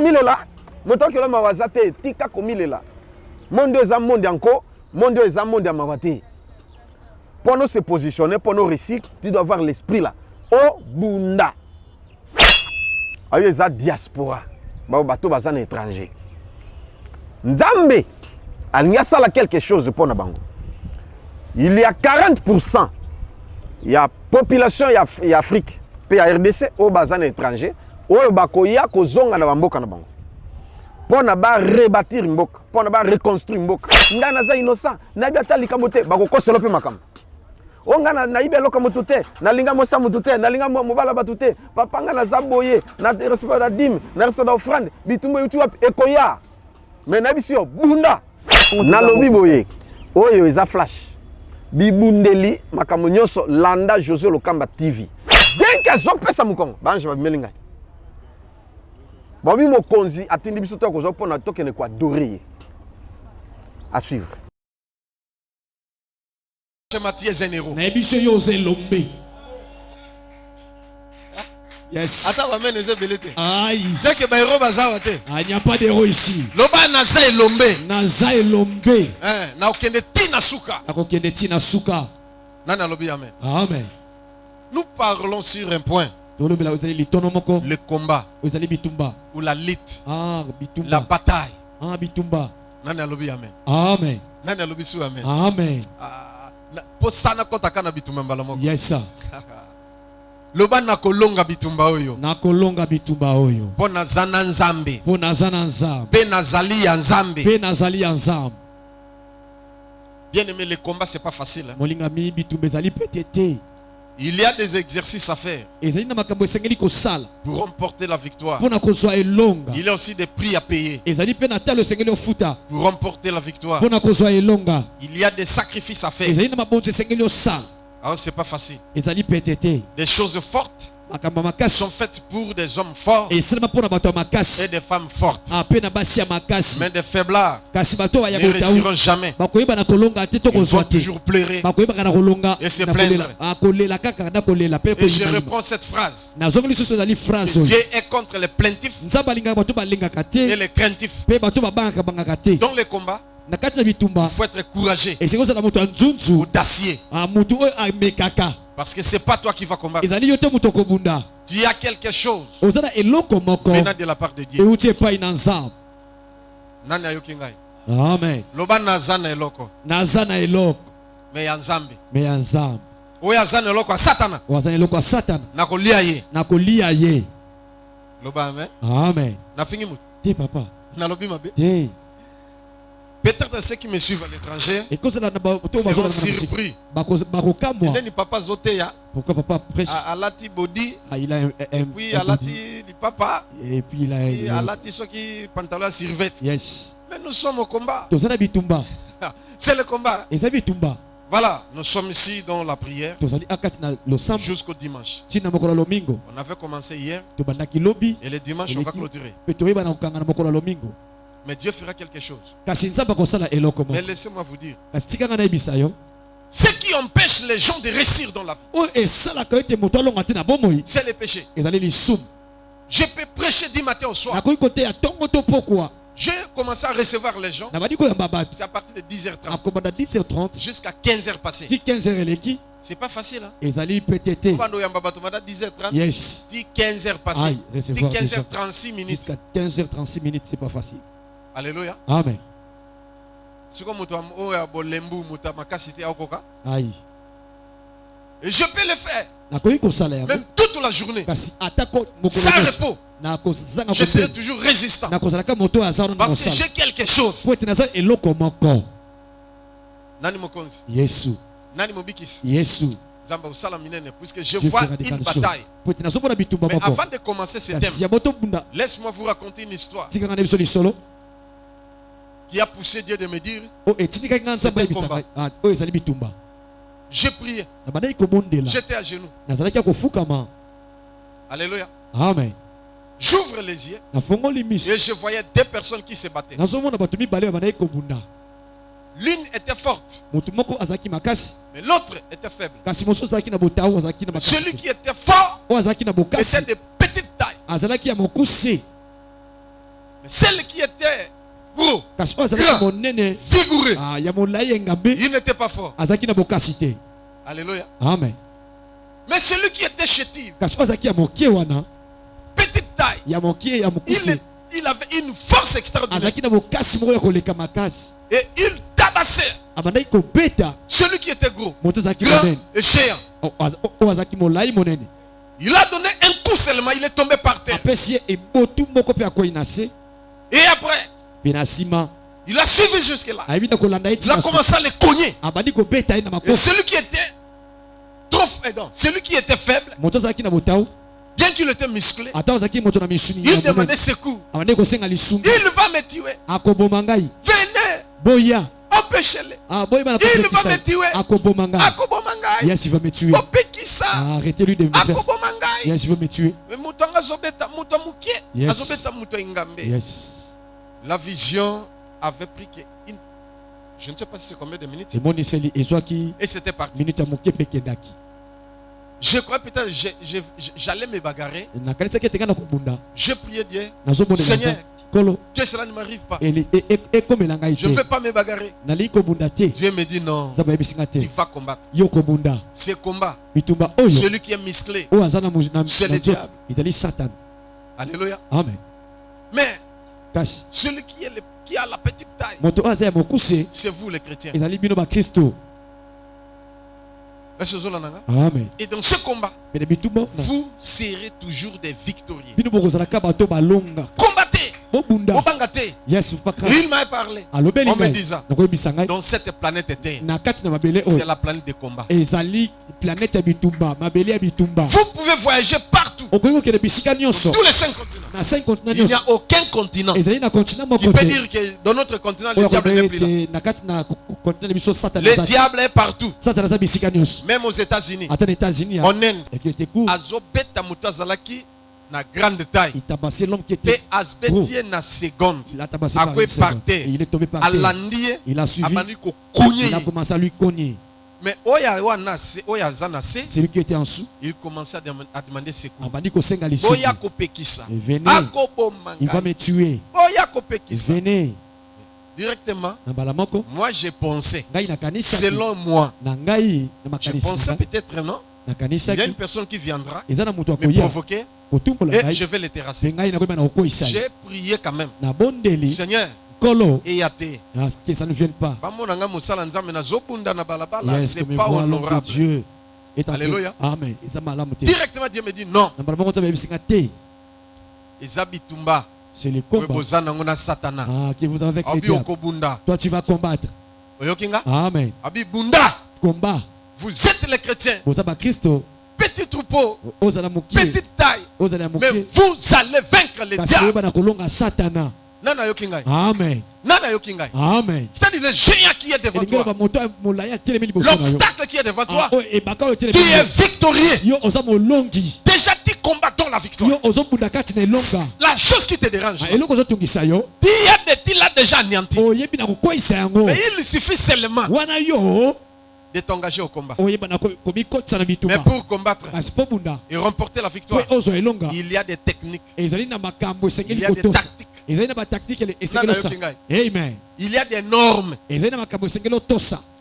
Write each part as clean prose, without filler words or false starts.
komilela moto ke lo mawazate tika komilela monde eza monde encore monde eza monde ya mawate pour nous se positionner pour nous réussir tu dois avoir l'esprit là oh bunda ayo eza diaspora ba bato baza na étranger Nzambe alinga sala quelque chose pour na bango il y a 40% il y a population ya Afrique pe ya RDC au baza na étranger oyo bakoya kozonga na bamboka na bango pona ba rebâtir mboka pona ba reconstruire mboka ngana za innocent na biata likambo te bakokosela pe makamba ongana na ibe loka mutu te na linga mosa mutu te na linga mobala batu te papa ngana za boye na respect da dîme na respect da offrande bitumbo yutu ekoya mais na bisio bunda na lobi boye oyo eza flash bibundeli makambo nyonso landa José Lokamba TV dès que zopesa mukongo banje babimelinga Babi mokonzi atindi biso to ko pona tokene ko adorer. À suivre. Mathieu Zenero. Na biso yo zelombe. Yes. Ata wa mene zebelete. Aïe. C'est que bairo bazawa te. Il n'y a pas d'héros ici. Loba naza elombe. Naza elombe. Na okende tina suka. Na okende tina suka. Nana lobi amen. Amen. Nous parlons sur un point. Le combat ou la lutte, la bataille. Nana lobi amen. Amen. Nana lobi su amen. Amen. Posana kota kana bitumba mbalamo. Yes sir. Loba na kolonga bitumba oyo. Na kolonga bitumba oyo. Pona zana nzambe. Pona zana nzambe. Pe nazali ya nzambe. Pe nazali ya nzambe. Bien aimé, le combat c'est pas facile. Molinga mi bitumba zali petete. Il y a des exercices à faire pour remporter la victoire. Il y a aussi des prix à payer pour remporter la victoire. Il y a des sacrifices à faire. Alors c'est pas facile. Des choses fortes sont faites pour des hommes forts et des femmes fortes. Mais des faiblards ne réussiront jamais. Ils vont toujours pleurer et se plaindre. Et je reprends cette phrase. Dieu est contre les plaintifs et les craintifs. Dans les combats, il faut être courageux, audacieux. Parce que c'est pas toi qui vas combattre. Tu as quelque chose venant de la part de Dieu. Amen. Loba nazana eloko. Nazana eloko. Me yanzambe. Me yanzambe. Oya zana eloko satana. Wazana eloko satana. Nakolia ye. Nakolia ye. Loba amen. Amen. Na fingi mutu. Ti papa. Na lobi mabe. Ti. Peut-être ceux qui me suivent à l'étranger seront surpris. Il n'est papa zoteya. Pourquoi papa prêche? Alati body. Il a et puis alati du papa. Et puis il a alati ceux qui pantalon survêt. Yes. Mais nous sommes au combat. C'est le combat. Et ça bitumba. Voilà, nous sommes ici dans la prière jusqu'au dimanche. On avait commencé hier et le dimanche on va clôturer. Mais Dieu fera quelque chose. Mais laissez-moi vous dire, ce qui empêche les gens de réussir dans la vie, c'est le péché. Je peux prêcher du matin au soir. J'ai commencé à recevoir les gens. C'est à partir de 10h30 jusqu'à 15h passées. C'est pas facile. Hein? 10h30, yes. 15h passées. 15h36 minutes. Jusqu'à 15h36 minutes, c'est pas facile. Alléluia. Amen. Aïe. Et je peux le faire. Même toute la journée. Sans repos. Je serai toujours résistant. Parce que j'ai quelque chose. Nani mokonzi. Yesu. Nani mobikis. Yesu. Zamba usala minene. Puisque je vois une bataille. Mais avant de commencer ce thème, laisse-moi vous raconter une histoire qui a poussé Dieu de me dire c'est un combat. Je priais. J'étais à genoux. Alléluia. Amen. J'ouvre les yeux et je voyais deux personnes qui se battaient. L'une était forte, mais l'autre était faible. Celui qui était fort était de petite taille. Celle qui était gros, grand, vigoureux, il n'était pas fort. Alléluia. Amen. Mais celui qui était chétif, petite taille, il avait une force extraordinaire. Et il tabassait celui qui était gros, grand et géant. Il a donné un coup seulement, il est tombé par terre. Et après, il a suivi jusque-là. Il a commencé à les cogner. Et celui qui était trop aidant, celui qui était faible, bien qu'il était musclé, il demandait secours. Il va me tuer. Venez, empêchez-le. Il va me tuer. Yes, il va me tuer. Arrêtez-lui de me faire. Yes, il va me tuer. Yes. Yes. La vision avait pris une... Je ne sais pas si c'est combien de minutes. Et c'était parti. Je crois peut-être j'allais me bagarrer. Je priais Dieu. Seigneur, que cela ne m'arrive pas. Je ne veux pas me bagarrer. Dieu me dit non. Tu vas combattre. Ce combat, celui qui est musclé, c'est le diable. Alléluia. Amen. Mais celui qui a la petite taille, c'est vous les chrétiens. Amen. Et dans ce combat, vous serez toujours des victorieux. Combattez. Yes, Il m'a parlé en me disant, dans cette planète Terre, c'est la planète de combat. Vous pouvez voyager partout, tous les 5 continents. Il n'y a aucun continent qui peut dire que dans notre continent, le diable n'est plus là. Le diable est partout. Même aux États-Unis, en Inde, Azobeta Mutazalaki na grande taille. Et Asbetier na seconde. Il est tombé par terre. Il a suivi. Il a commencé à lui cogner. Mais celui qui était en dessous, il commençait à demander secours. Venez, il va me tuer. Venez. Directement, moi j'ai pensé, selon moi, je pensais peut-être non, il y a une personne qui viendra me provoquer et je vais le terrasser. J'ai prié quand même, Seigneur, et que ça ne vienne pas. C'est pas honorable. Dieu. Alléluia. Amen. Directement Dieu me dit non. C'est le combat que vous avez avec les diables. Toi tu vas combattre. Amen. Combat. Vous êtes les chrétiens. Petit troupeau, petite taille, mais vous allez vaincre les diables. Amen. Amen. C'est-à-dire le géant qui est devant toi, l'obstacle qui est devant toi, tu es victorieux. Déjà tu combats dans la victoire. La chose qui te dérange, il l'a déjà anéanti. Mais il suffit seulement de t'engager au combat. Mais pour combattre et remporter la victoire, il y a des techniques, il y a des tactiques. Amen. Il y a des normes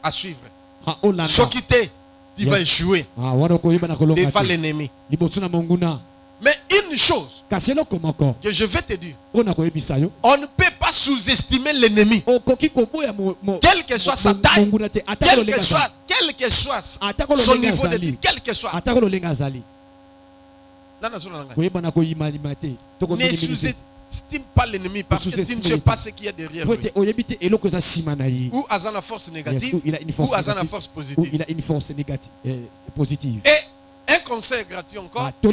à suivre. Ce qui tu vas échouer devant l'ennemi. Mais une chose que je vais te dire, on ne peut pas sous-estimer l'ennemi. Quelle que soit sa taille, quel que soit son niveau de vie, quel que soit. Ne sous-estime pas l'ennemi parce que tu ne sais pas ce qu'il y a derrière lui. Ou à la force négative, ou à la force positive. Il a une force négative, positive. Et un conseil gratuit encore, tous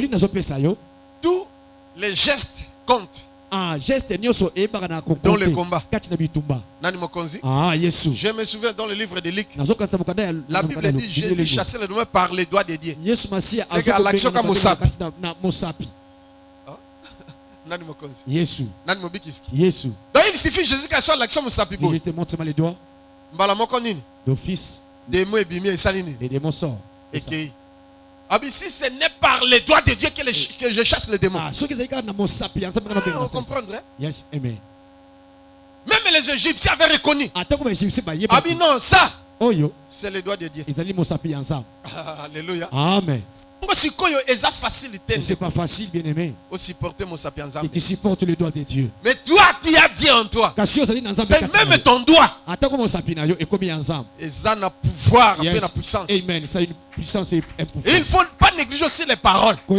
les gestes comptent dans le combat. Je me souviens dans le livre de Luc, la Bible dit Jésus chassait le démon par les doigts de Dieu. C'est qu'à l'action comme Mosapi. Donc il suffit Jésus qu'il soit l'action Mosapi. Je te montre les doigts. D'office. Les démons sortent. Si ce n'est par les doigts de Dieu que je chasse les démons. On comprendre, hein? Yes, amen. Même les Égyptiens avaient reconnu. Non, ça, c'est les doigts de Dieu. Alléluia. Amen. C'est pas facile, bien aimé. Et tu supportes le doigt de Dieu. Mais toi, tu as Dieu en toi. C'est même ton doigt. Et ça n'a pouvoir, la puissance. Amen. Ça a une puissance et un pouvoir. Et il ne faut pas négliger aussi les paroles. Parce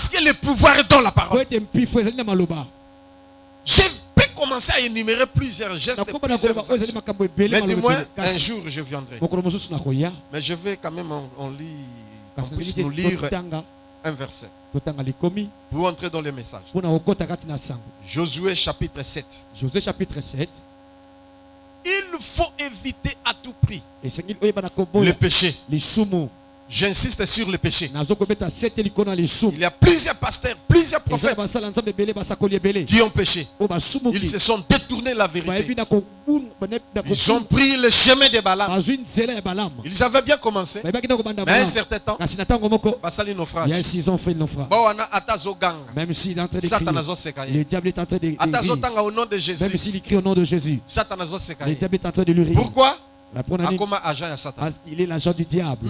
que le pouvoir est dans la parole. Je peux commencer à énumérer plusieurs gestes. Mais du moins, un jour, je viendrai. Mais je vais quand même nous lire un verset pour entrer dans le message. Josué chapitre 7. Il faut éviter à tout prix le péché. J'insiste sur le péché. Il y a plusieurs pasteurs, plusieurs prophètes qui ont péché. Ils se sont détournés de la vérité. Ils ont pris le chemin de Balaam. Ils avaient bien commencé. Mais à un certain temps, ils ont fait le naufrage. Même s'il est en train de le diable est en train de crier. Même s'il crie au nom de Jésus, le diable est en train de lui rire. Pourquoi? Parce qu'il est l'agent du diable.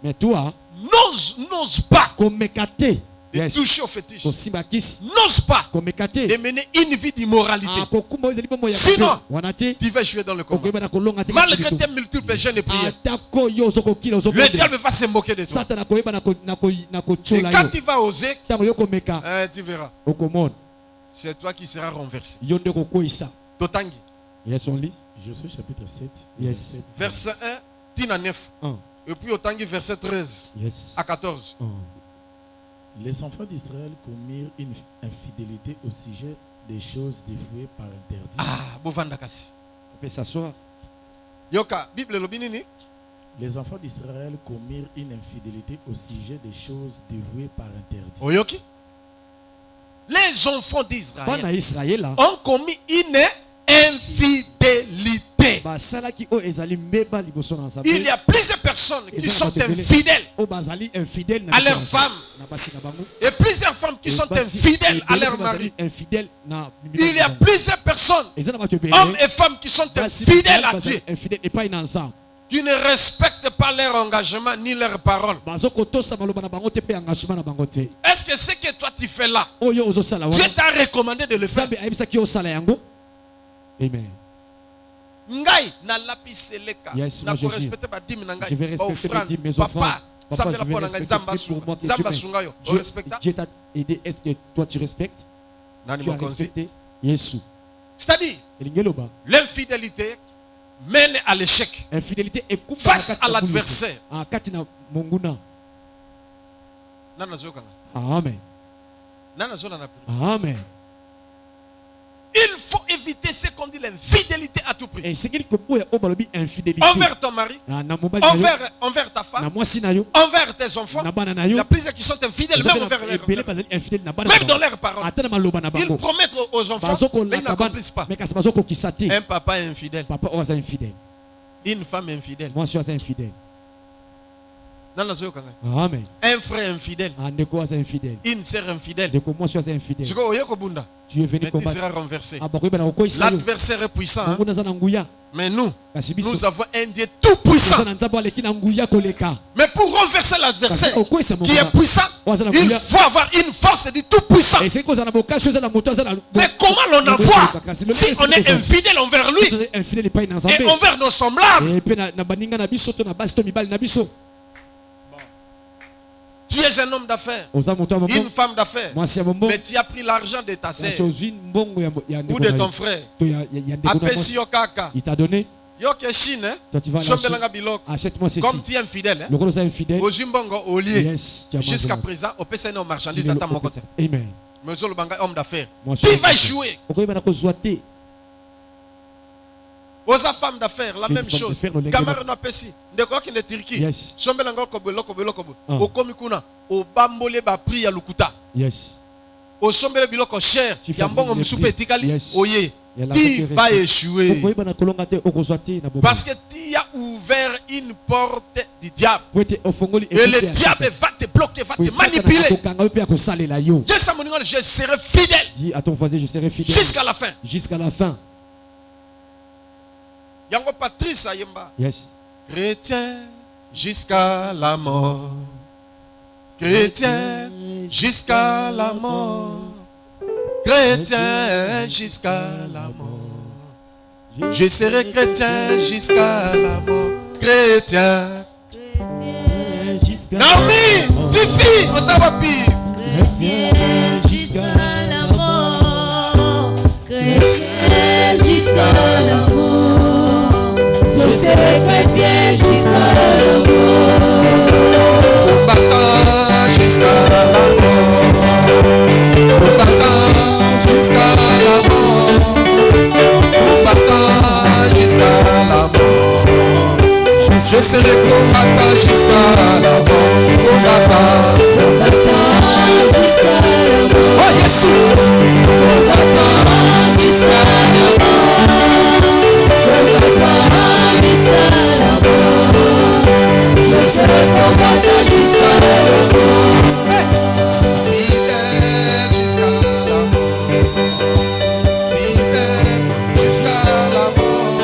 Mais toi, n'ose pas de toucher au fétiche. N'ose pas de mener une vie d'immoralité. Sinon, tu vas jouer dans le combat. Malgré tes multiples jeûnes et prières, le diable va se moquer de toi. Et quand tu vas oser, tu verras. C'est toi qui seras renversé. Totangi. Yes, on lit. Josué chapitre 7. Yes. Verset 1, Tina 9. Et puis au Tangi, verset 13 à 14. Les enfants d'Israël commirent une infidélité au sujet des choses dévouées par interdit. Bovandakasi. On peut s'asseoir. Yoka, Bible lobinini. Les enfants d'Israël commirent une infidélité au sujet des choses dévouées par interdit. Oyoki. Les enfants d'Israël ont commis une infidélité. Il y a plusieurs personnes qui sont infidèles à leurs femmes. Et plusieurs femmes qui sont infidèles à leur mari. Il y a plusieurs personnes, hommes et femmes, qui sont infidèles à Dieu, qui ne respectent pas leur engagement ni leurs paroles. Est-ce que ce que toi tu fais là, Dieu t'a recommandé de le faire? Amen. Yes, moi je vais respecter mes offrandes. Papa, je vais respecter pour moi que Dieu t'a aidé. Est-ce que toi tu respectes? Tu as respecté Jésus. C'est-à-dire, l'infidélité mène à l'échec face à l'adversaire. Amen. Amen. Il faut éviter ce qu'on dit l'infidélité à tout prix. Envers ton mari, envers ta femme, envers tes enfants. Il y a plusieurs qui sont infidèles, même envers leurs parents. Même dans leurs paroles. Ils promettent aux enfants, mais ils n'accomplissent pas. Un papa est infidèle. Une femme est infidèle. Moi, je suis infidèle. Amen. Un frère infidèle. Une sœur infidèle. Tu es venu combattre. Tu seras renversé. L'adversaire est puissant. Mais nous avons un Dieu tout puissant. Mais pour renverser l'adversaire qui est puissant, il faut avoir une force du tout puissant. Mais comment l'on avoir si on est infidèle envers lui et envers nos semblables? Tu es un homme d'affaires, une femme d'affaires, mais tu as pris l'argent de ta sœur ou de ton frère. Il t'a donné. Comme tu es infidèle, jusqu'à présent, on peut s'en marchandise dans mon côté. Amen. Mais homme d'affaires, tu vas échouer. Aux femmes d'affaires, la même chose. Cameroun a pessi. De quoi qu'il est Turquie. Yes. Au komikuna, au bambole ba pri ya lukuta. Yes. Au sombele biloko cher. Yambongo msupe tikali. Oye. Tu vas échouer. Parce que tu as ouvert une porte du diable. Et le diable va te bloquer, va te manipuler. Je serai fidèle. Dis à ton voisin, je serai fidèle. Jusqu'à la fin. Jusqu'à la fin. Yango Patrice Ayemba. Yes. Chrétien jusqu'à la mort. Chrétien jusqu'à la mort. Chrétien jusqu'à la mort. Je serai chrétien jusqu'à la mort. Chrétien. Naomi, Fifi, Osawapi. Chrétien jusqu'à la mort. Chrétien jusqu'à la mort. Je serai chrétien jusqu'à la mort. Combattant jusqu'à la mort. Combattant jusqu'à la mort. Combattant jusqu'à la mort. Je serai combattant jusqu'à la mort. Combattant. Combattant jusqu'à la mort. Oh Jésus. Combattant jusqu'à la mort. Combattant jusqu'à la mort. Je serai combattant jusqu'à la mort. Fidèle jusqu'à la mort. Fidèle jusqu'à la mort.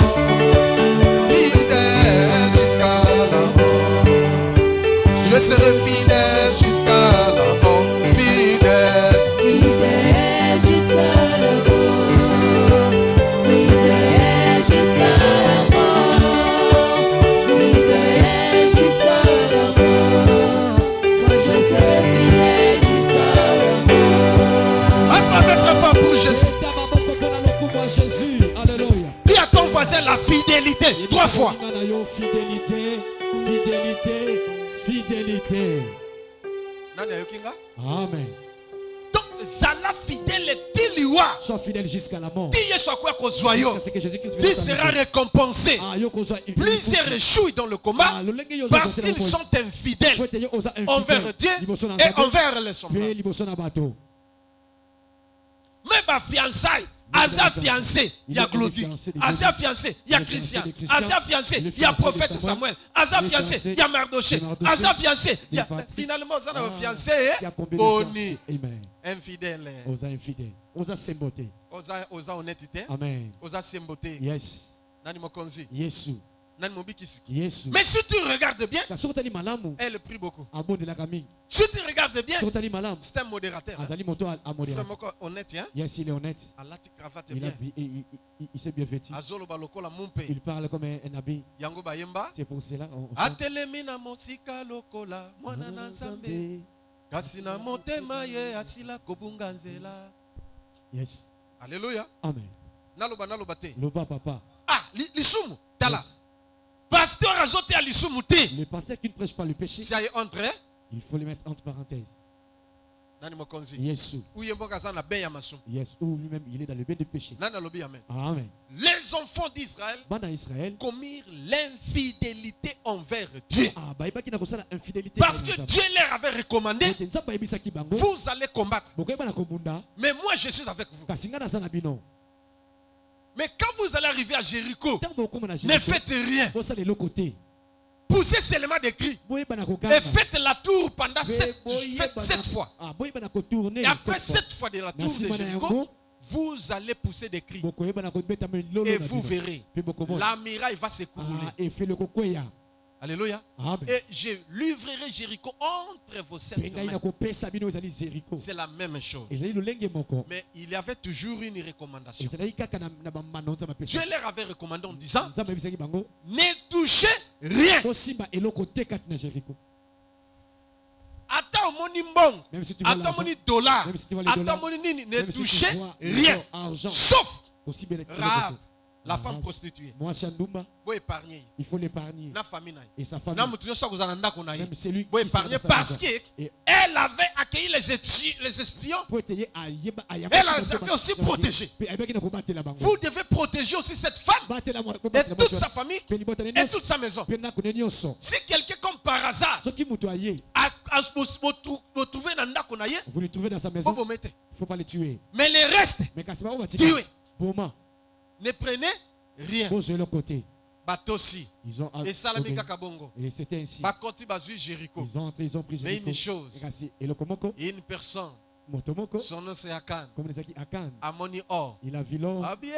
Fidèle jusqu'à la mort. Je serai fidèle jusqu'à la mort. Fidèle. Fidèle jusqu'à la mort. Fidèle jusqu'à la mort. Fidèle jusqu'à la mort. Moi je serai fidèle jusqu'à la mort. Encore mettre fort pour Jésus. Jésus, alléluia. Dis à ton voisin la fidélité 3 fois. Fidélité, fidélité, fidélité. Amen. Donc, Zala fidèle tiliwa. Sois fidèle jusqu'à la mort. Dis Yeshua quoi qu'on soit yo. Dis sera récompensé. Plusieurs échouent dans le combat parce qu'ils sont infidèles envers Dieu et envers les semblables. Même ma fiançaille. Asa fiancé, il y a Glody. Asa fiancé, il y a Christian. Asa fiancé, il y a prophète Samuel. Asa fiancé, il y a Mardoché. Asa fiancé, il y a finalement ça n'a fiancé. Boni. Infidèle. Osa infidèle. Osa semboté. Osa honnêteté. Amen. Osa semboté. Yes. Nani mokonzi. Yesu. Nani mobikisi. Yesu. Mais si tu regardes bien, elle prie beaucoup. Si tu regardes bien, c'est un modérateur. Vraiment honnête, hein? Yes, il est honnête. Allah ti cravate bien. Il s'est bien vêtu. Azolo baloko la mumpe. Il parle comme un habit. Yango bayemba. C'est pour cela. Atelemi na mosika lokola mwana na nzambe. Kasi na motema ye asila kobunga nzela. Yes. Alléluia. Amen. Naloba te. Loba papa. Ah, l'isumu. Tala. Pasteur azote à l'isumu te. Le pasteur qui ne prêche pas le péché. Si aille entre. Il faut le mettre entre parenthèses. Nani mokonzi. Yesu. Yes. Ou lui-même il est dans le bain de péché. Amen. Les enfants d'Israël commirent l'infidélité envers Dieu. Parce que Dieu leur avait recommandé, vous allez combattre. Mais moi je suis avec vous. Mais quand vous allez arriver à Jéricho, ne faites rien. Poussez seulement des cris. Et faites la tour pendant 7 fois. Et après 7 fois de la tour de Jéricho, vous allez pousser des cris. Et vous verrez, la muraille va s'écrouler. Alléluia. Et je livrerai Jéricho entre vos 7 mains. C'est la même chose. Mais il y avait toujours une recommandation. Dieu leur avait recommandé en disant, ne touchez rien. Attends mon bon, attends mon dollar, attends mon nini, ne touchez rien. Sauf Rahab, la femme prostituée. Il faut l'épargner. Et sa famille. Même celui qui épargner parce qu'elle avait accueilli les espions. Elle les avait aussi protégés. Vous devez protéger aussi cette femme et toute sa famille et toute sa maison. Si quelqu'un comme par hasard vous le trouvez dans sa maison, il ne faut pas le tuer. Mais les restes, tuez. Ne Ne prenez rien. Batosi. Ils ont Et Salami Kakabongo. Et c'était ainsi. Bakoti bazui Jéricho. Ils ont pris Jéricho. Mais une chose. Et le Komoko. Et une personne. Son nom c'est Akan. Comme les Aki Akan. Amoni or. Il a vu l'or. Ah bien.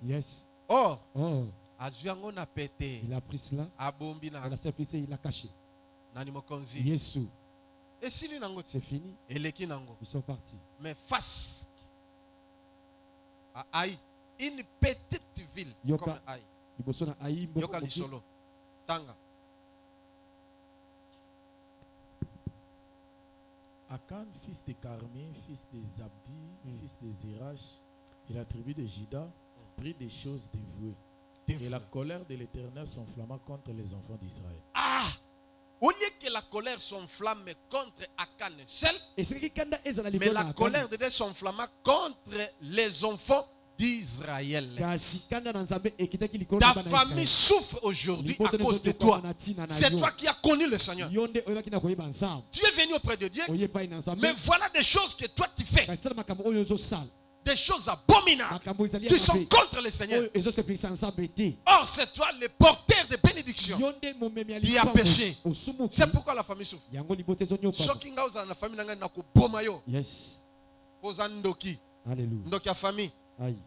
Yes. Or. Oh. Azuango na pété. Il a pris cela. Abombi na. Il a serpissé, il a caché. Nani mokonzi. Yesu. Et si lui nango. C'est fini. Et leki nango. Ils sont partis. Mais face à Aï, une petite ville Yoka. comme Aï. Yoka Lisolo. Tanga. Akan, fils de Carmé, fils de Zabdi, fils de Zérach, et la tribu de Juda, prit des choses dévouées. Et la colère de l'Éternel s'enflamma contre les enfants d'Israël. Ah! Au lieu que la colère s'enflamme contre Akan seul, mais la colère de Dieu s'enflamma contre les enfants d'Israël. Ta famille souffre aujourd'hui à cause de toi. C'est toi qui as connu le Seigneur. Tu es venu auprès de Dieu, mais voilà des choses que toi tu fais. Des choses abominables qui sont contre le Seigneur. Or, c'est toi le porteur de bénédiction qui a péché. C'est pourquoi la famille souffre. Yes. Ndoki. Alléluia. Ndoki a famille. Aïe.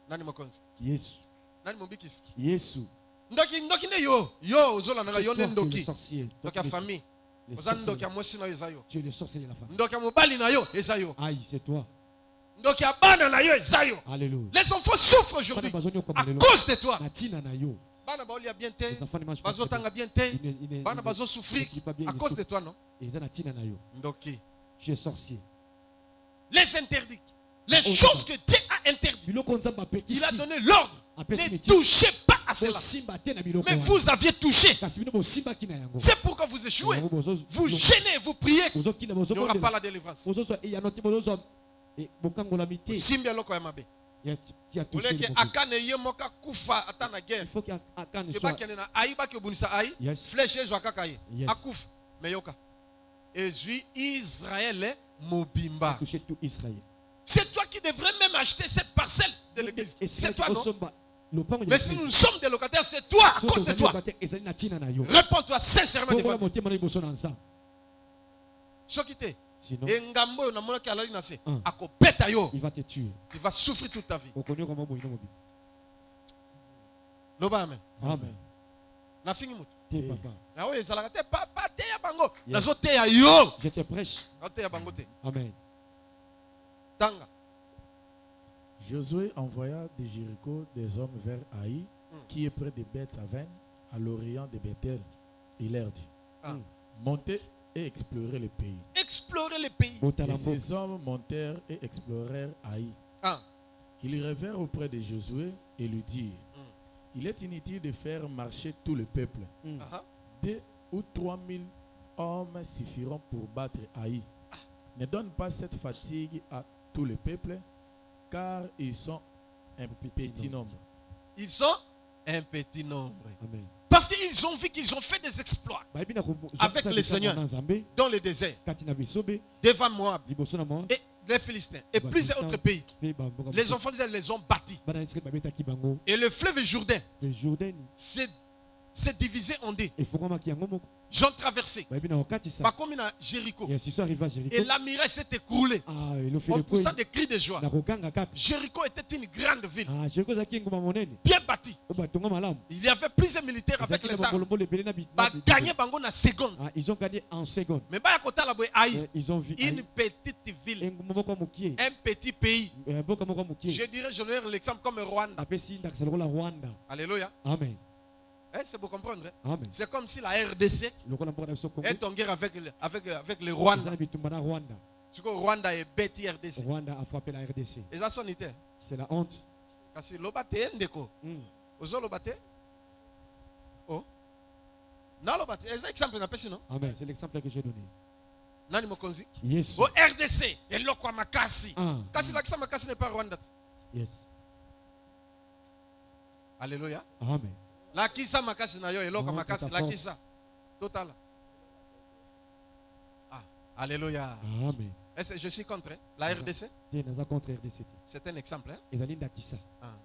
Nani mokonzi. Yesu. Nani mobikisi. Yesu. Ndoki ne yo ozola nanga yo ne ndoki. Ndoki a famille. Ndoki a mwasi na yo ezayo. Tu es le sorcier de la famille. Ndoki a mobali na yo ezayo. Aïe, c'est toi. Donc il y a bana na yo ezayo. Alléluia. Les enfants souffrent aujourd'hui à cause de toi. Bana ba bien te. Bazo tanga bien te. Bana bazo souffrir à cause de toi, non? Ndoki. Tu es sorcier. Les interdits. Les choses que Dieu a interdites. Il a donné l'ordre. Ne touchez pas à cela. Mais vous aviez touché. C'est pourquoi vous échouez. Vous gênez, vous priez. Il n'y aura pas la délivrance. Simbi aloko ya mabe. Oleke akane ye moka kufa atana guerre. Kebakene na aiba ke bunisa ai. Flèche ezo akaka ye. Akufa meyoka. Ezui Israël mobimba. C'est toi qui devrais même acheter cette parcelle de l'église. C'est toi, non? Mais si nous sommes des locataires, c'est toi, à cause de toi. Réponds-toi sincèrement devant Dieu. Sokite. Et Ngambo na mona ki alali na se. Akobeta yo. Il va te tuer. Il va souffrir toute ta vie. Loba amen. Amen. Na fingi mutu. Te papa. Na oyo ezalaka te papa te ya bango. Nazo te ya yo. Je te prêche. Te ya bango te. Amen. Tanga. Josué envoya de Jéricho des hommes vers Haï, qui est près de Beth-Aven, à l'orient de Bethel. Il leur dit, montez et explorez le pays. Explorez le pays. Et ces hommes montèrent et explorèrent Haï. Ils revinrent auprès de Josué et lui dirent, il est inutile de faire marcher tout le peuple. 2 ou 3 000 hommes suffiront pour battre Haï. Ne donne pas cette fatigue à tout le peuple, car ils sont un petit nombre. Ils sont un petit nombre. Amen. Parce qu'ils ont vu qu'ils ont fait des exploits avec le Seigneur dans le désert, devant Moab et les Philistins et plusieurs autres pays. Les enfants d'Israël les ont bâtis. Et le fleuve Jourdain s'est divisé en deux. Ils ont traversé. Par contre, à Jéricho. Et la muraille s'est écroulée. En poussant des cris de joie. Jéricho était une grande ville. Bien bâtie. Il y avait plusieurs militaires avec les armes. Ils ont gagné en seconde. Mais ils ont vu une petite ville. Un petit pays. Je dirais, je donnerai l'exemple comme Rwanda. Alléluia. Amen. C'est pour comprendre. C'est comme si la RDC est en guerre avec le Rwanda. Ce que Rwanda est bêti RDC. Rwanda a frappé la RDC. Et ça sonne. C'est la honte. Parce que l'obate ndeko. Ozo l'obate. Oh. Non l'obate. C'est l'exemple na pesi non. Amen. C'est l'exemple que j'ai donné. Nani mokonzi? Yes. Au RDC. Et l'okwa makasi. Kasi la kisa makasi n'est pas Rwanda. Yes. Alléluia. Amen. La kisa makasi na yo eloko makasi la kisa total. Alléluia. Amen. Je suis contre la RDC. C'est un exemple.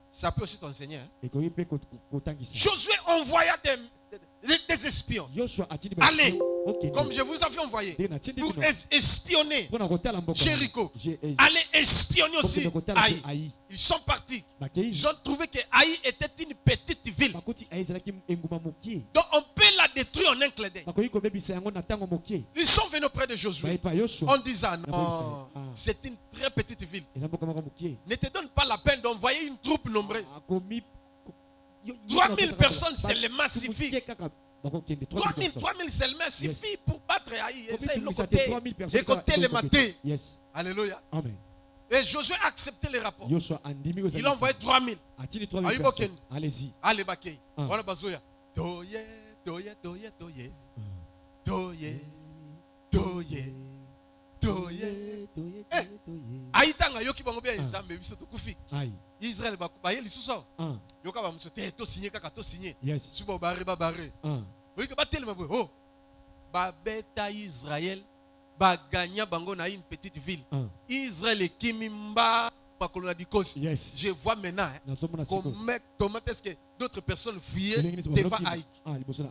Ça peut aussi t'enseigner. Josué envoya des espions. Allez, comme je vous avais envoyé, pour espionner Jéricho. Allez espionner aussi Haï. Ils sont partis. Ils ont trouvé que Haï était une petite ville. Donc on peut la détruire en un clin d'œil. Ils sont venus auprès de Josué en disant non, c'est une très petite ville. Ne te donne pas la peine d'envoyer une troupe nombreuse. 3000 personnes seulement suffit. 3000 seulement suffit pour battre Haï. Essaye le côté le matin. Alléluia. Et Josué a accepté le rapport. Il a envoyé 3000. Allez-y. Allez, Bakei. Voilà Bazoya. Toye, toye, toye, toye. Toye, toye, toye. Haï tanga yoki bango bia nzambe biso to kufi. Israël ba ye lisuso. Yoka ba muso te to signer kaka to signer. Suba bare ba bare. Oui que ba telema bo. Oh. Ba beta Israël ba gagna bango na une petite ville. Israël et Kimimba makolo di kosi. Je vois maintenant comment est-ce que d'autres personnes fuyaient devant Haï.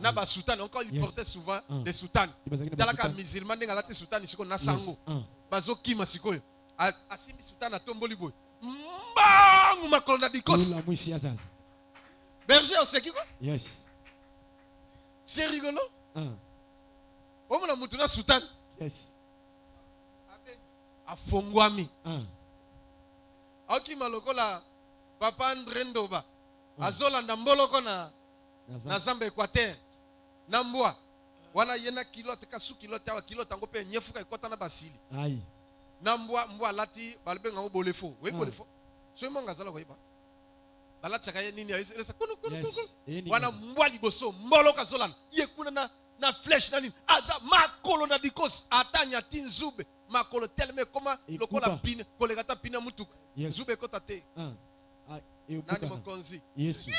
Na ba sultan encore il portait souvent des sultans. Dalaka musulman ngala te sultan siko na sango. Bazo kima sikoyo. Asimi sultan atomboli boy. Mbang makolo di kosi. Berger on sait qui quoi? Yes. C'est rigolo. On a mutuna sultan. Yes. Afongwami. Akima lokola papa André Ndoba. Azolanda mboloko na Zambie Équateur. Nambwa. Wana yena kilote kasu kilote wa kilote ngo pe nyefuka ikota na basili. Ai. Nambwa lati balbe ngo bolefo. We bolefo. So monga zala ko iba. Balati kaya nini ya isa kunu. Wana mbwa liboso mboloka zolanda. Ye kuna na flèche na nini. Aza makolo na dikos atanya tinzube. Makolo telme koma lokola pine kolegata pina mutuka. Zube kota te. Nani mokonzi. Yesu.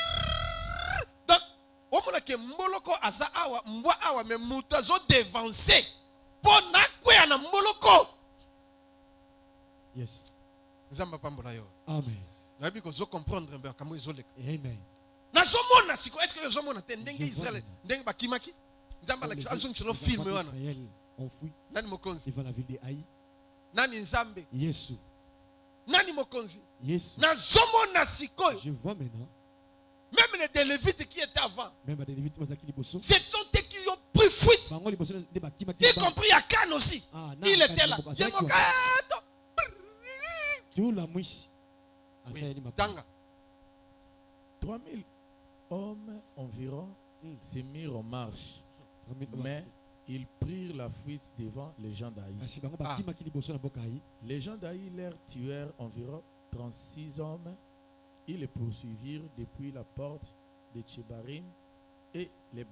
Donc omona ke mboloko aza awa mbwa awa me mutazo devancer. Pona kwe na mboloko. Yes. Nzamba pambola yo. Amen. Nabi ko zo comprendre mbe kamo ezoleka. Amen. Na zomona siko est-ce que zomona te ndenge Israël ndenge bakimaki? Nzamba la kisa sur le film wana. Nani mokonzi? Devant la ville de Haï. Nani nzambe? Yesu. Nani mokonzi? Yesu. Na zomona siko. Je vois maintenant. Même les Lévites qui étaient avant. Même les Lévites ce sont eux qui ont pris fuite. Y compris Akan aussi. Il était là. Tout la mouche. Tanga. 3000 hommes environ se mirent en marche. Mais ils prirent la fuite devant les gens d'Haï. Les gens d'Haï leur tuèrent environ 36 hommes. Ils les poursuivirent depuis la porte de Tchebarim et les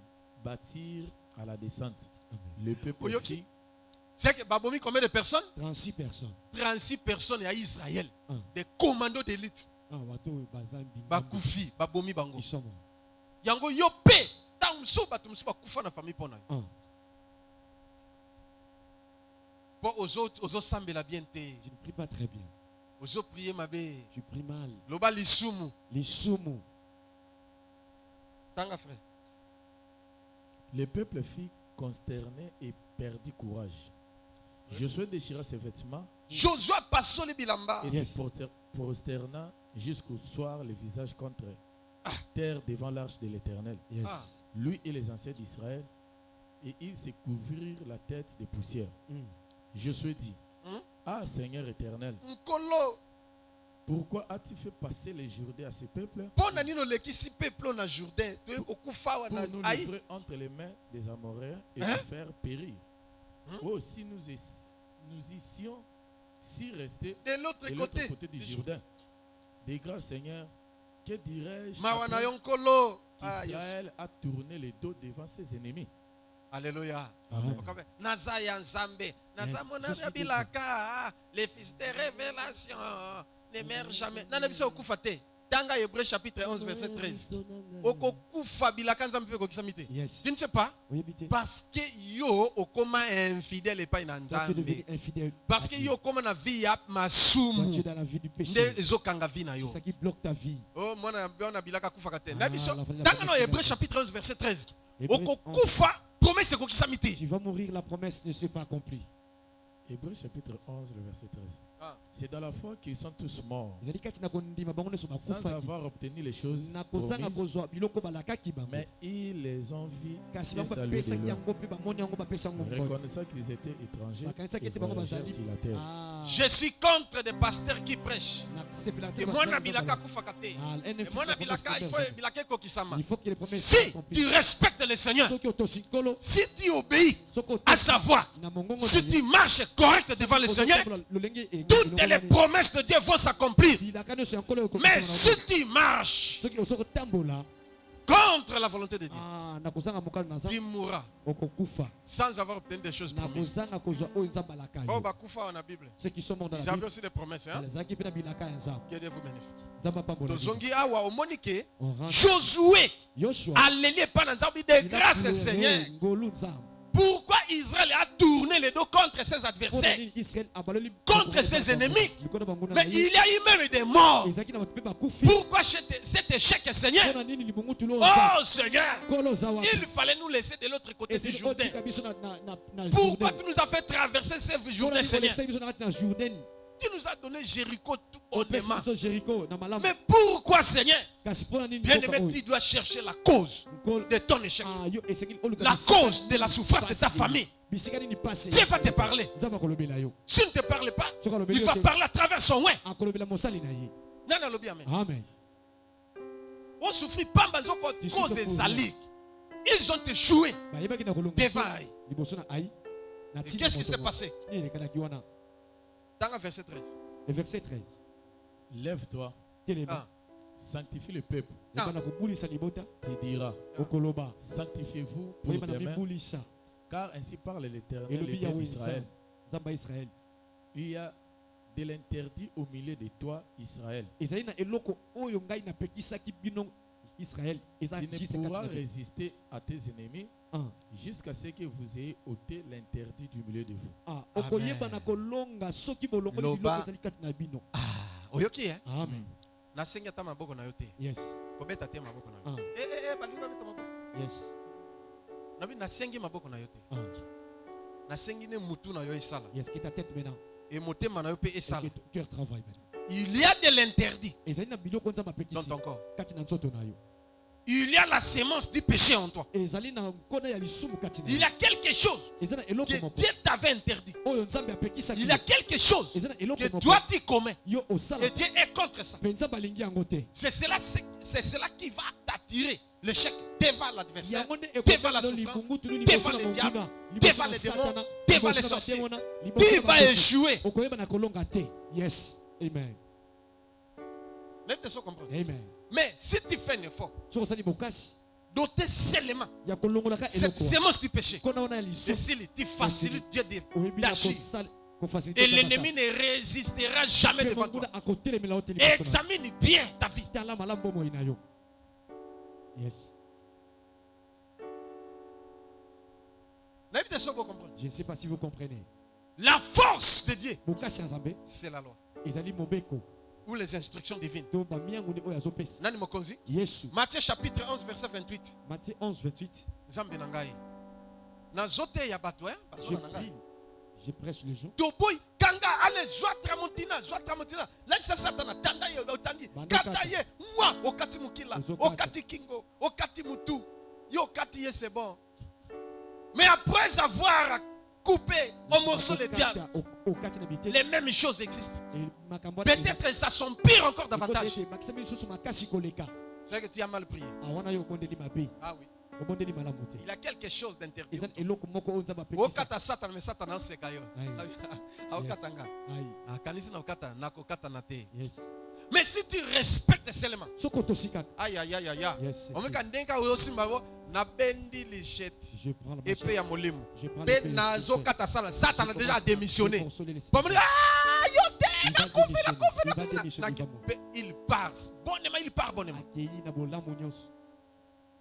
battirent à la descente. Le peuple fit. C'est que Babomi, combien de personnes? 36 personnes. 36 personnes à Israël. Des commandos d'élite. Bakoufi, Babomi Bango. Yango Yope. Tamso batumso bakufa na famille pona. Bon aux autres semble la bien te. Tu ne pries pas très bien. Aux autres prier ma bé. Tu pries mal. Loba lisumu. Lisumu. Tanga frère. Le peuple fut consterné et perdit courage. Josué déchira ses vêtements. Josué passait le bilamba. Et se prosterna jusqu'au soir le visage contre terre devant l'arche de l'Éternel. Lui et les anciens d'Israël. Et ils se couvrirent la tête de poussière. Josué dit: Ah Seigneur éternel, pourquoi as-tu fait passer les Jourdains à ce peuple pour nous livrer entre les mains des Amoréens et nous faire périr? Oh, si nous issions si restés de l'autre côté du Jourdain. De grâce Seigneur, que dirais-je Israël a tourné le dos devant ses ennemis? Alléluia. Nazaya Nzambe. Nazamona Bilaka. Les fils de révélation ne meurent jamais. Nana biso okufate. Tanga Hébreu chapitre 11 verset 13. Yes. Tu ne sais pas? Parce que yo okoma infidèle et pas inanzambe. Parce que yo okoma na vie ya masumu. Tu es dans la vie du péché. C'est ça qui bloque ta vie. Oh, moi na bilaka kufa kate. Na biso tanga na Hébreu chapitre 11 verset 13. Okokufa promesse ko kisamite. Tu vas mourir, la promesse ne s'est pas accomplie. Hébreu chapitre 11, le verset 13. C'est dans la foi qu'ils sont tous morts, sans avoir obtenu les choses promises, mais ils les ont vus et salués de loin, reconnaissant qu'ils étaient étrangers et voyageurs sur la terre. Je suis contre des pasteurs qui prêchent. Et moi, si tu respectes le Seigneur, si tu obéis à sa voix, si tu marches correct devant le Seigneur, toutes les promesses de Dieu vont s'accomplir. Mais si tu marches contre la volonté de Dieu, tu mourras sans avoir obtenu des choses promises. Oh, Bakufa en la Bible. Ils avaient aussi des promesses. Hein? Que Dieu vous bénisse. Josué a lélié par de grâce, Seigneur. Pourquoi Israël a tourné les dos contre ses adversaires, contre ses ennemis? Mais il y a eu même des morts. Pourquoi cet échec, Seigneur? Oh Seigneur, il fallait nous laisser de l'autre côté du Jourdain. Pourquoi tu nous as fait traverser ces Jourdains, Seigneur? Tu nous as donné Jéricho tout honnêtement. Mais pourquoi, Seigneur? Bien-aimé, tu dois chercher la cause de ton échec. La cause de la souffrance de ta famille. Dieu va te parler. S'il ne te parle pas, il va parler à travers son oin. Amen. On souffrit pas cause des alliés. Ils ont échoué devant Aïe. Et qu'est-ce qui s'est passé? Dans le verset 13. Le verset 13. Lève-toi. Sanctifie le peuple. Tu diras, sanctifiez-vous pour demain, car ainsi parle l'Éternel, le Dieu d'Israël. Il y a de l'interdit au milieu de toi, Israël. Tu ne pourras résister à tes ennemis jusqu'à ce que vous ayez ôté l'interdit du milieu de vous. Amen. Yes. Yes, et ta tête maintenant. Et mon thème ton cœur travaille maintenant. Il y a de l'interdit dans ton corps. Il y a la sémence du péché en toi. Il y a quelque chose que Dieu t'avait interdit. Il y a quelque chose que toi tu commets. Et Dieu est contre ça. C'est cela qui va t'attirer l'échec devant l'adversaire, devant la souffrance, devant le diable, devant les démons, devant les sorciers. Tu vas échouer. Yes. Amen. Amen. Mais si tu fais un effort, doter seulement cette sémence du péché, et si tu facilites Dieu d'agir, et l'ennemi ne résistera jamais devant toi. Examine bien ta vie. Yes. Je ne sais pas si vous comprenez. La force de Dieu, c'est la loi. Ou les instructions divines. Matthieu chapitre 11 verset 28. Matthieu 11 28. Je prêche le jour. Mais après avoir coupé au morceau le diable, les mêmes choses existent. Peut-être ça sont pire encore davantage. C'est que tu as mal prié. Ah oui. Il y a quelque chose d'interdit. Mais si tu respectes seulement, aïe aïe aïe aïe, et puis à Molim, Satan a déjà démissionné. Il part bonnement, il part bonnement.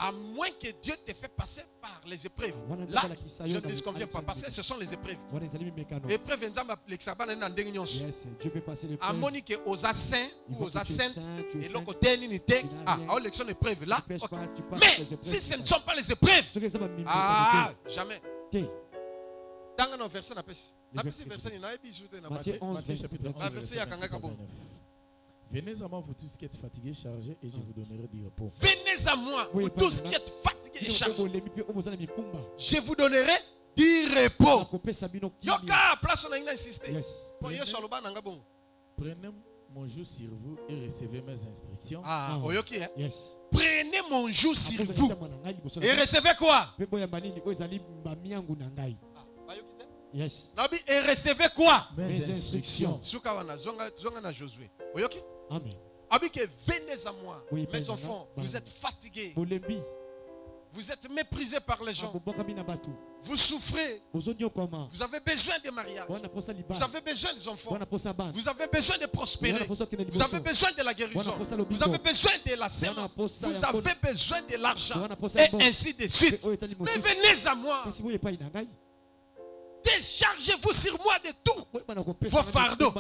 À moins que Dieu te fait passer par les épreuves. Là, je ne disconviens pas parce que ce sont les épreuves. Épreuves, Dieu peut passer les à Monique aux assaints ou aux assaintes et l'autre unité à l'élection d'épreuves là. Mais si ce ne sont pas les épreuves, jamais. Dans le verset, Matthieu 11, chapitre verset. Venez à moi, vous tous qui êtes fatigués, chargés, et je vous donnerai du repos. Venez à moi, vous tous qui êtes fatigués et chargés. Je vous donnerai du repos. Yoka, place on a insisté. Prenez mon joug sur vous et recevez mes instructions. Oyoki, hein? Prenez mon joug sur vous et recevez quoi? Yes. Et recevez quoi? Mes instructions. Amen. Venez à moi, mes enfants, vous êtes fatigués. Vous êtes méprisés par les gens. Vous souffrez. Vous avez besoin de mariage. Vous avez besoin des enfants. Vous avez besoin de prospérer. Vous avez besoin de la guérison. Vous avez besoin de la sémence. Vous avez besoin de l'argent. Et ainsi de suite. Mais venez à moi. Déchargez-vous sur moi de tout vos fardeaux.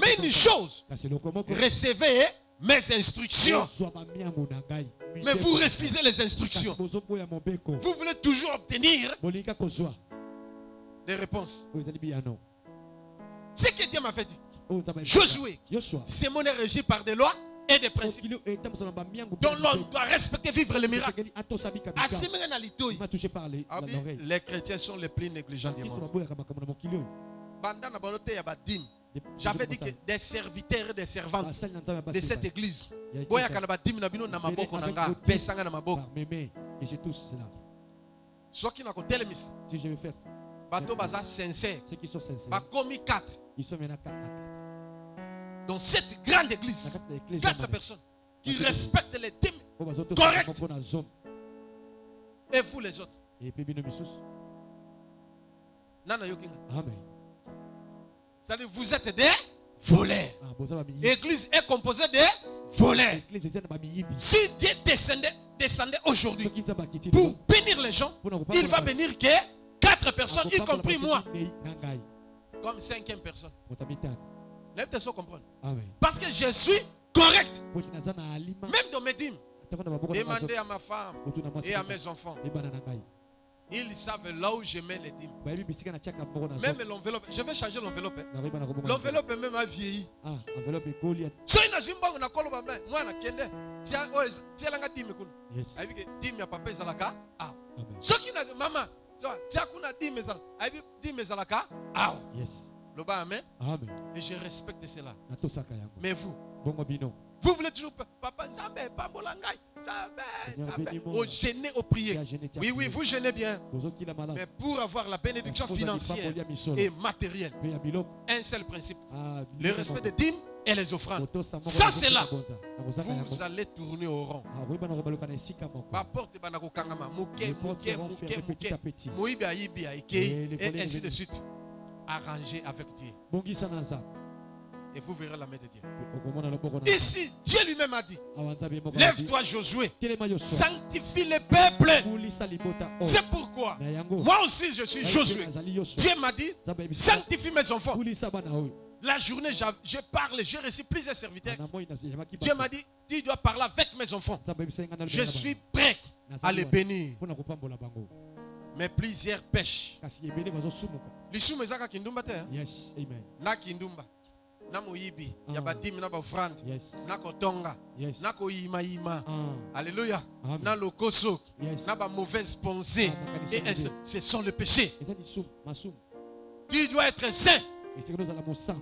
Mais une chose, recevez mes instructions. Mais vous refusez les instructions. Vous voulez toujours obtenir des réponses. Ce que Dieu m'a fait dire. Josué, c'est mon régi par des lois et des principes dont l'on doit respecter, vivre les miracles. Les chrétiens sont les plus négligents du monde. J'avais dit que des serviteurs et des servantes de cette église, si je veux faire ceux qui sont sincères, ils sont maintenant 4. Dans cette grande église, 4 personnes qui respectent les dîmes corrects. Et vous les autres? Amen. C'est-à-dire vous êtes des voleurs. L'église est composée de voleurs. Si Dieu descendait aujourd'hui pour bénir les gens, il va bénir que 4 personnes, y compris moi, comme 5e personne. Comprendre. Parce que je suis correct. Même dans mes dîmes. Demandez à ma femme et à mes enfants. Ils savent là où je mets les dîmes. Même l'enveloppe. Je vais changer l'enveloppe. L'enveloppe même a vieilli. Si on a et je respecte cela. Mais vous voulez toujours papa au gêner, au prier. Oui, vous gênez bien. Mais pour avoir la bénédiction financière et matérielle, un seul principe, le respect des dîmes et les offrandes. Ça c'est là. Vous allez tourner au rond. Et ainsi de suite. Arrangez avec Dieu. Et vous verrez la main de Dieu. Ici, Dieu lui-même a dit, lève-toi Josué, sanctifie le peuple. C'est pourquoi moi aussi je suis Josué. Dieu m'a dit, sanctifie mes enfants. La journée, je parle, j'ai reçu plusieurs serviteurs. Dieu m'a dit, tu dois parler avec mes enfants. Je suis prêt à les bénir. Mais plusieurs pêchent. Lissu mezaka kindumba te. Yes, amen. Na kindumba. Na moyibi. Yabadim na bafrand. Na kotonga. Na koyima. Alléluia. Na lokoso. Na ba mauvaise pensée. Et ce sont les péchés. Tu dois être saint.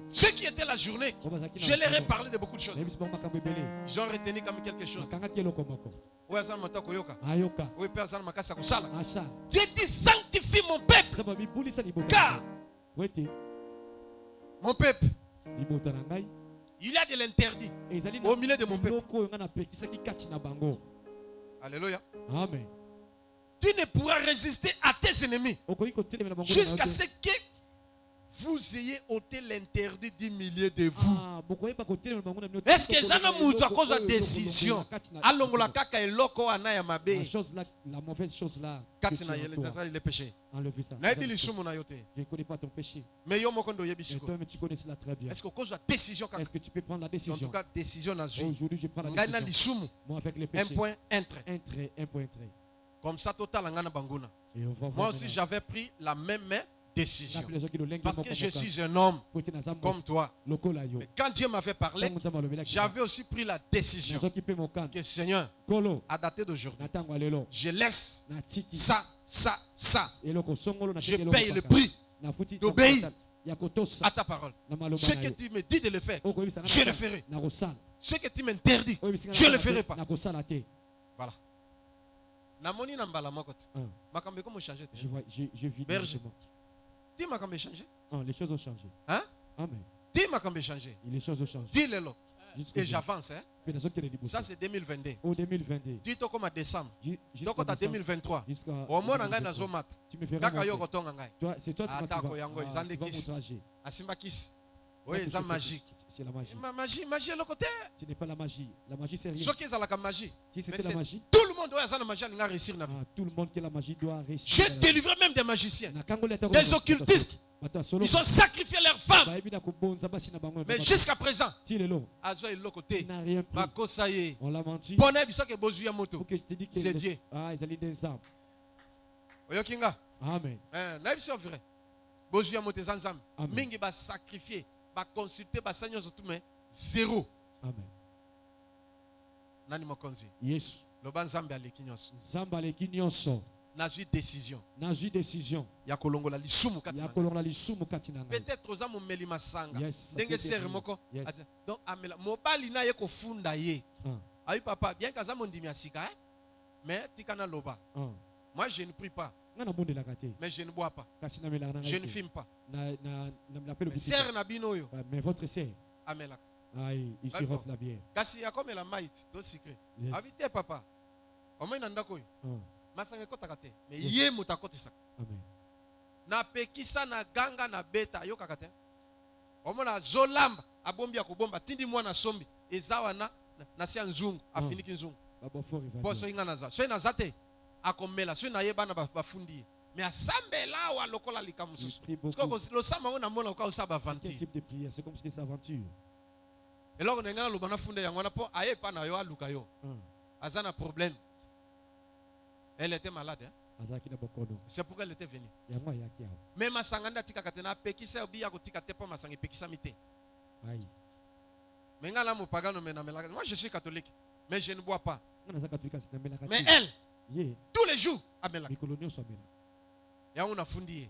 Ce qui était la journée, je leur ai parlé de beaucoup de choses. Ils ont retenu comme quelque chose. Dieu dit sanctifie mon peuple. Car mon peuple, il y a de l'interdit au milieu de mon peuple. Alléluia. Amen. Tu ne pourras résister à tes ennemis jusqu'à ce que vous ayez ôté l'interdit du milieu de vous. Est-ce que ça n'a pas à cause de décision? Allons la kaka eloko anaya mabe. La mauvaise chose là. Katina il péché. Enlevez ça. Je ne connais pas ton péché. Mais toi, tu connais cela très bien. est-ce que cause de décision? Est-ce que tu peux prendre la décision? En tout cas, décision n'a joué. Aujourd'hui, je prends la décision. Moi avec les péchés. Un point entré. Un point entré. Comme ça, total angana banguna. Moi aussi, j'avais pris la même décision. Parce que je suis un homme comme toi. Mais quand Dieu m'avait parlé, j'avais aussi pris la décision que Seigneur, à dater d'aujourd'hui, je laisse ça. Je paye le prix d'obéir à ta parole. Ce que tu me dis de le faire, je le ferai. Ce que tu m'interdis, je ne le ferai pas. Voilà. Namoni nambala mokoti. Makambe comment changer? Je vis. Berger. Dis makambe changer. Les choses ont changé. Hein? Amen. Dis makambe changer. Les choses ont changé. Dis-le. Et j'avance. Hein? Ça c'est 2022. Oh 2022. Dis toi comme à décembre. Donc à 2023. Au moins ngai na zomat. Tu me feras. Kaka yoko tonga ngai. Toi c'est toi qui vas. Yango izande kiss. Asimba kiss. Oui, c'est magique. C'est la magie. Magie le côté. Ce n'est pas la magie. La magie c'est rien. Ce qui est la magie. Si c'était la magie. Tout le monde doit avoir la magie à réussir. Tout le monde qui a la magie doit réussir. J'ai délivré même des magiciens. Des occultistes. Ils ont sacrifié leurs femmes. Mais jusqu'à présent, on l'a menti. C'est Dieu. Ah, ils allaient des armes. Amen. Mingi ba sacrifier, ba consulter, ba seigneur tout mais zéro. Amen. Nani mokonzi. Yes. Loba nzambe aleki nyonso. Nzambe aleki nyonso. Nazui décision. Nazui décision. Ya kolongola lisumu katina. Ya kolongola lisumu katina. Peut-être oza mumeli masanga. Yes. Ndenge serre moko. Yes. Donc amela mobali na ye ko funda ye. Ayi papa, bien kaza mondimi asika mais tikana loba. Moi je ne prie pas. Mais je ne bois pas. Je ne fume pas. Serre na bino yo. Mais votre sœur. Amela. Aïe, il sirote la bière. Kasi ya comme la maït, to secret. Habite papa. Omo nanda koyo. Masanga kota kate. Mais ye mutakotisa. Amen. Na pekisa na ganga na beta yo kakate. Omo na zolamba abombi ya kubomba tindi mwana sombi. Ezawa na sia nzungu afiniki nzungu. Boso inga naza. So nazate akomela so na yeba na bafundi. Mais asambela wa lokola likamususu. Parce que lo samba ona mona ka usaba aventure. Type de prière, c'est comme si c'était aventure. Et là on ngana lo bana funde yango na po aye pa na yo aluka yo. Azana problème. Elle était malade hein? C'est pourquoi elle était venue. Mais masanganda tika katena pekisa obiya ko tika tepo masanga pekisa mité. Aïe. Mais ngala mo pagano menamela. Moi je suis catholique mais je ne bois pas. Mais elle tous les jours amela. Ya una fundi.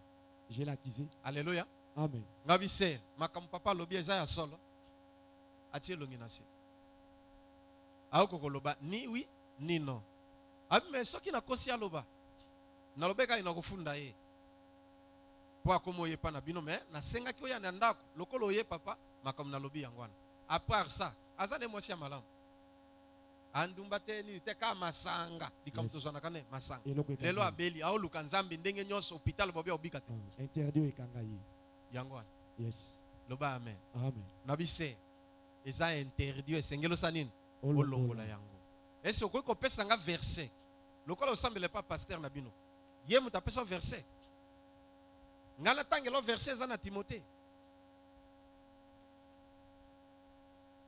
Je l'ai accusé. Alléluia. Amen. Ngabi se makam papa lobi eza ya solo. Atie longinasi. Aoko koloba ni oui ni non. Abi mais soki na kosi aloba. Na lobeka ina kofunda ye. Po akomo ye pa na bino mais na senga ki oya na ndako lokolo ye papa makam na lobi yangwana. À part ça, azane mwasi ya malamu. Andumba te ni te ka masanga dikamtozana kane masanga lelo abeli aoluka nzambe ndenge nyonso hôpital bobia obika te interdit ekanga yi yangwana. Yes. Loba amen. Amen. Nabise eza interdit esengelo sanini olongola yango. Est-ce que ko pesa nga verset lokola osambele pas pasteur na bino ye muta pesa verset ngana tangelo verset za na Timothée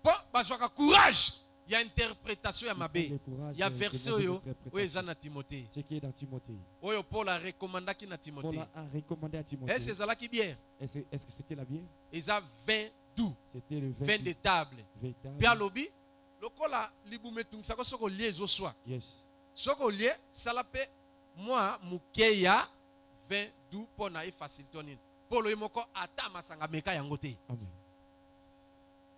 po bazwaka courage. Il y a interprétation à Mabé. Il y a verset où est dans Timothée. Ce qui est dans Timothée. Où Paul a recommandé à Timothée. Paul a recommandé à Timothée. Est-ce que c'est la qui bière? Est-ce que c'était la bière? Ils ont 20 doux. C'était le 20 de table. Puis à l'obi, le col a libumetung ça ko lié zo soir. Yes. Soko lié ça la paix moi mukeya 20 doux pour na faciliter. Paul yimoko ata masanga meka yangote. Amen.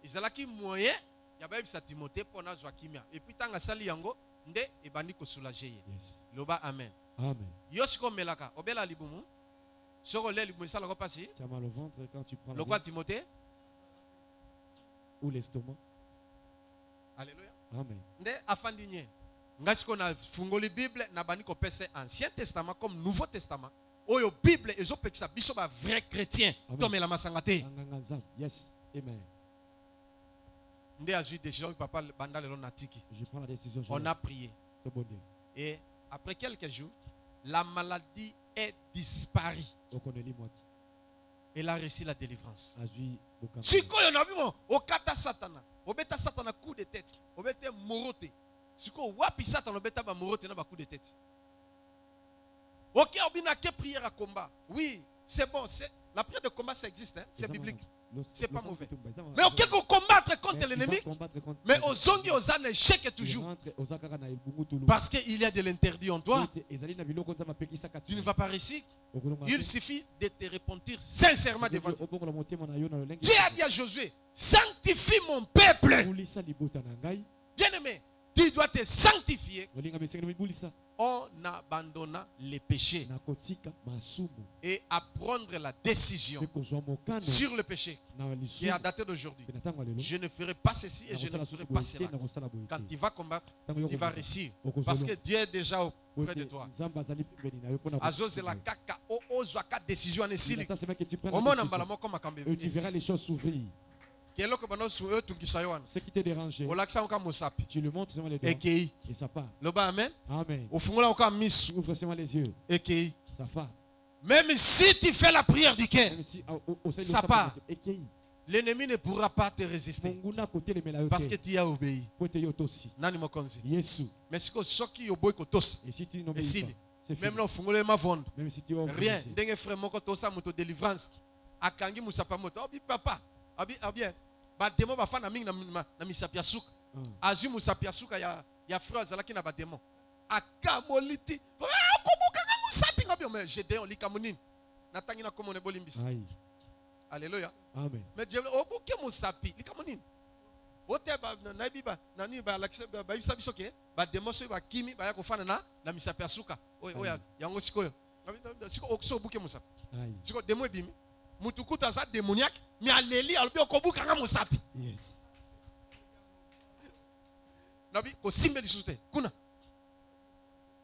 Ils ont qui moyen ya Timothée pour na kimia et puis tanga sali yango nde ebandi ko soulager. Yes. Loba amen. Amen. Yosko melaka obela libumu soko le libumu sala ko passer. Tu as mal au ventre quand tu prends le quoi Timothée ou l'estomac. Alléluia. Amen. Nde afandinye ngasiko na fungoli Bible na bandi ko pese Ancien Testament comme Nouveau Testament oyo Bible ezopekisa biso ba vrai chrétien tomela masanga te. Yes, amen. Ndé a eu décision papa banda lelo natiki. Je prends la décision. On a prié. Et après quelques jours, la maladie est disparue. Elle a reçu la délivrance. Si ko yon abi mo okata satana, obeta satana coup de tête, obeta morote. Si ko wapi satana obeta ba morote na ba coup de tête. OK, obina ke prière à combat. Oui, c'est bon, c'est la prière de combat ça existe hein, c'est biblique. C'est pas mauvais. Mais OK qu'on combattre contre l'ennemi. Mais aux zongi aux ânes échec toujours. Parce qu'il y a de l'interdit en toi. Tu ne vas pas réussir. Il suffit de te repentir sincèrement devant Dieu. Dieu a dit à Josué, sanctifie mon peuple. Bien aimé, tu dois te sanctifier. On abandonna les péchés et à prendre la décision sur le péché qui est à dater d'aujourd'hui. Je ne ferai pas ceci et je ne ferai pas cela. Quand tu vas combattre, tu vas réussir. Parce que Dieu est déjà auprès de toi. Et tu verras les choses s'ouvrir. Ce qui te dérange, tu le montres seulement les doigts et ça part. Amen. Amen. Ouvre seulement les yeux. Ça part. Même si tu fais la prière du cœur, ça part. L'ennemi ne pourra pas te résister parce que tu as obéi. Mais si tu obéis, même là, même si tu obéis, rien. Dengue frère moko tosa moto délivrance. Akangi musapa moto. Obi papa. Abi ba démon ba fana mingi na misapia suka. Azu musapia suka ya frère zalaki na ba démon. Akamoliti. Kobuka nga musapi ngabi mais Gédéon likamunini. Natangi na komone bolimbisi. Alléluia. Amen. Mais Dieu obuke musapi likamunini. Ote ba na biba nani ba lakise ba bisabi soke ba démon so ba kimi ba ya kofana na misapia suka. Oya yango sikoyo. Siko okso obuke musapi. Siko démon ebimi. Mutukuta za démoniaque mais aleli alobi okobuka nga musapi. Yes. Nabi ko simbe di soute kuna.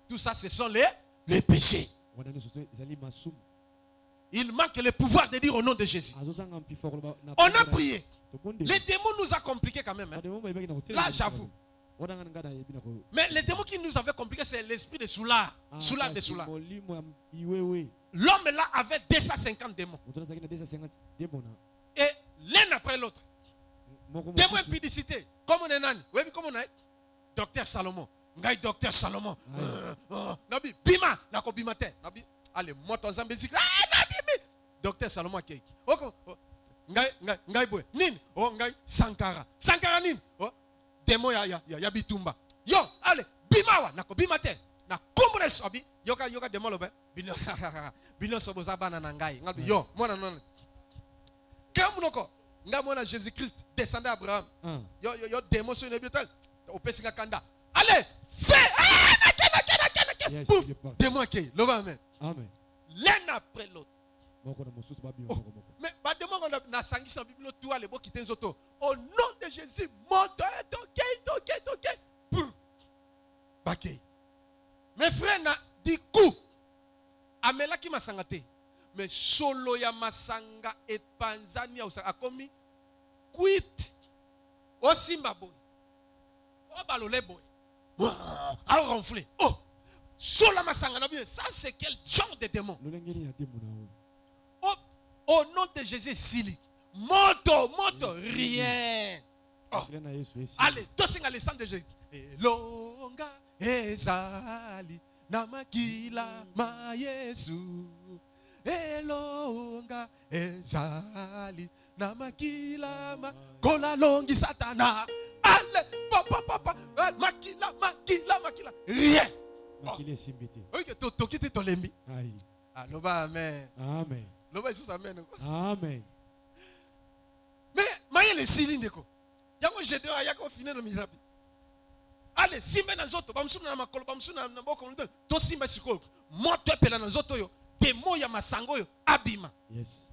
Tout ça ce sont les péchés. Il manque le pouvoir de dire au nom de Jésus. On a prié. Les démons nous a compliqué quand même. Hein. Là j'avoue. Mais les démons qui nous avaient compliqué, c'est l'esprit de Soula. Soula de Soula. L'homme là avait 250 démons. Et l'un après l'autre. Démons impudicité. Comme on est nan. Oui, comme on est. Docteur Salomon. Ngai docteur Salomon. Nabi bima nako bimate. Nabi allez moi ton zambézik. Nabi docteur Salomon kei. Ngai boy. Nin. Oh ngai Sankara. Sankara nin. Oh démon ya bitumba. Yo allez bimawa nako bimate. Na kumbure sobi yoka démon lobe. Bino soboza bana na ngai. Ngabi yo mwana non. Kamunoko. Nga mwana Jésus-Christ descendant Abraham. Yo démon so nebital. Opesinga kanda. Allez, fais! Yes, pouf! Démon qui le amen. Amen. L'un après l'autre. Mais pas démon on a sangi sans Bible tout aller beau quitter zoto. Au nom de Jésus, monte toke. Pouf! Bakay. Mes frères na di coup. Amela ki masangate. Mais solo ya masanga et panzania a commis quit. O simba boy. O balole boy. Alors ronflé. Oh, sola masanga na bien. Ça c'est quel genre de démon? Oh, au nom de Jésus Sili. Moto, rien. Oh. Allez, tosinga le sang de Jésus. Elonga ezali namakila ma Yesu. Elonga ezali namakila ma kola longi satana. Allez, papa, makila. Rien. Makila simbité. Ok, tokiti tolembi. Aïe. Loba amen. Amen. Loba Jesus amen. Amen. Mais maye le silinde ko. Yango Gédéon ayako fine no misabi. Allez, simba na zoto, bamsuna na makolo, bamsuna na boko ndel. To simba sikolo. Moto pela na zoto yo. Demo ya masango yo abima. Yes.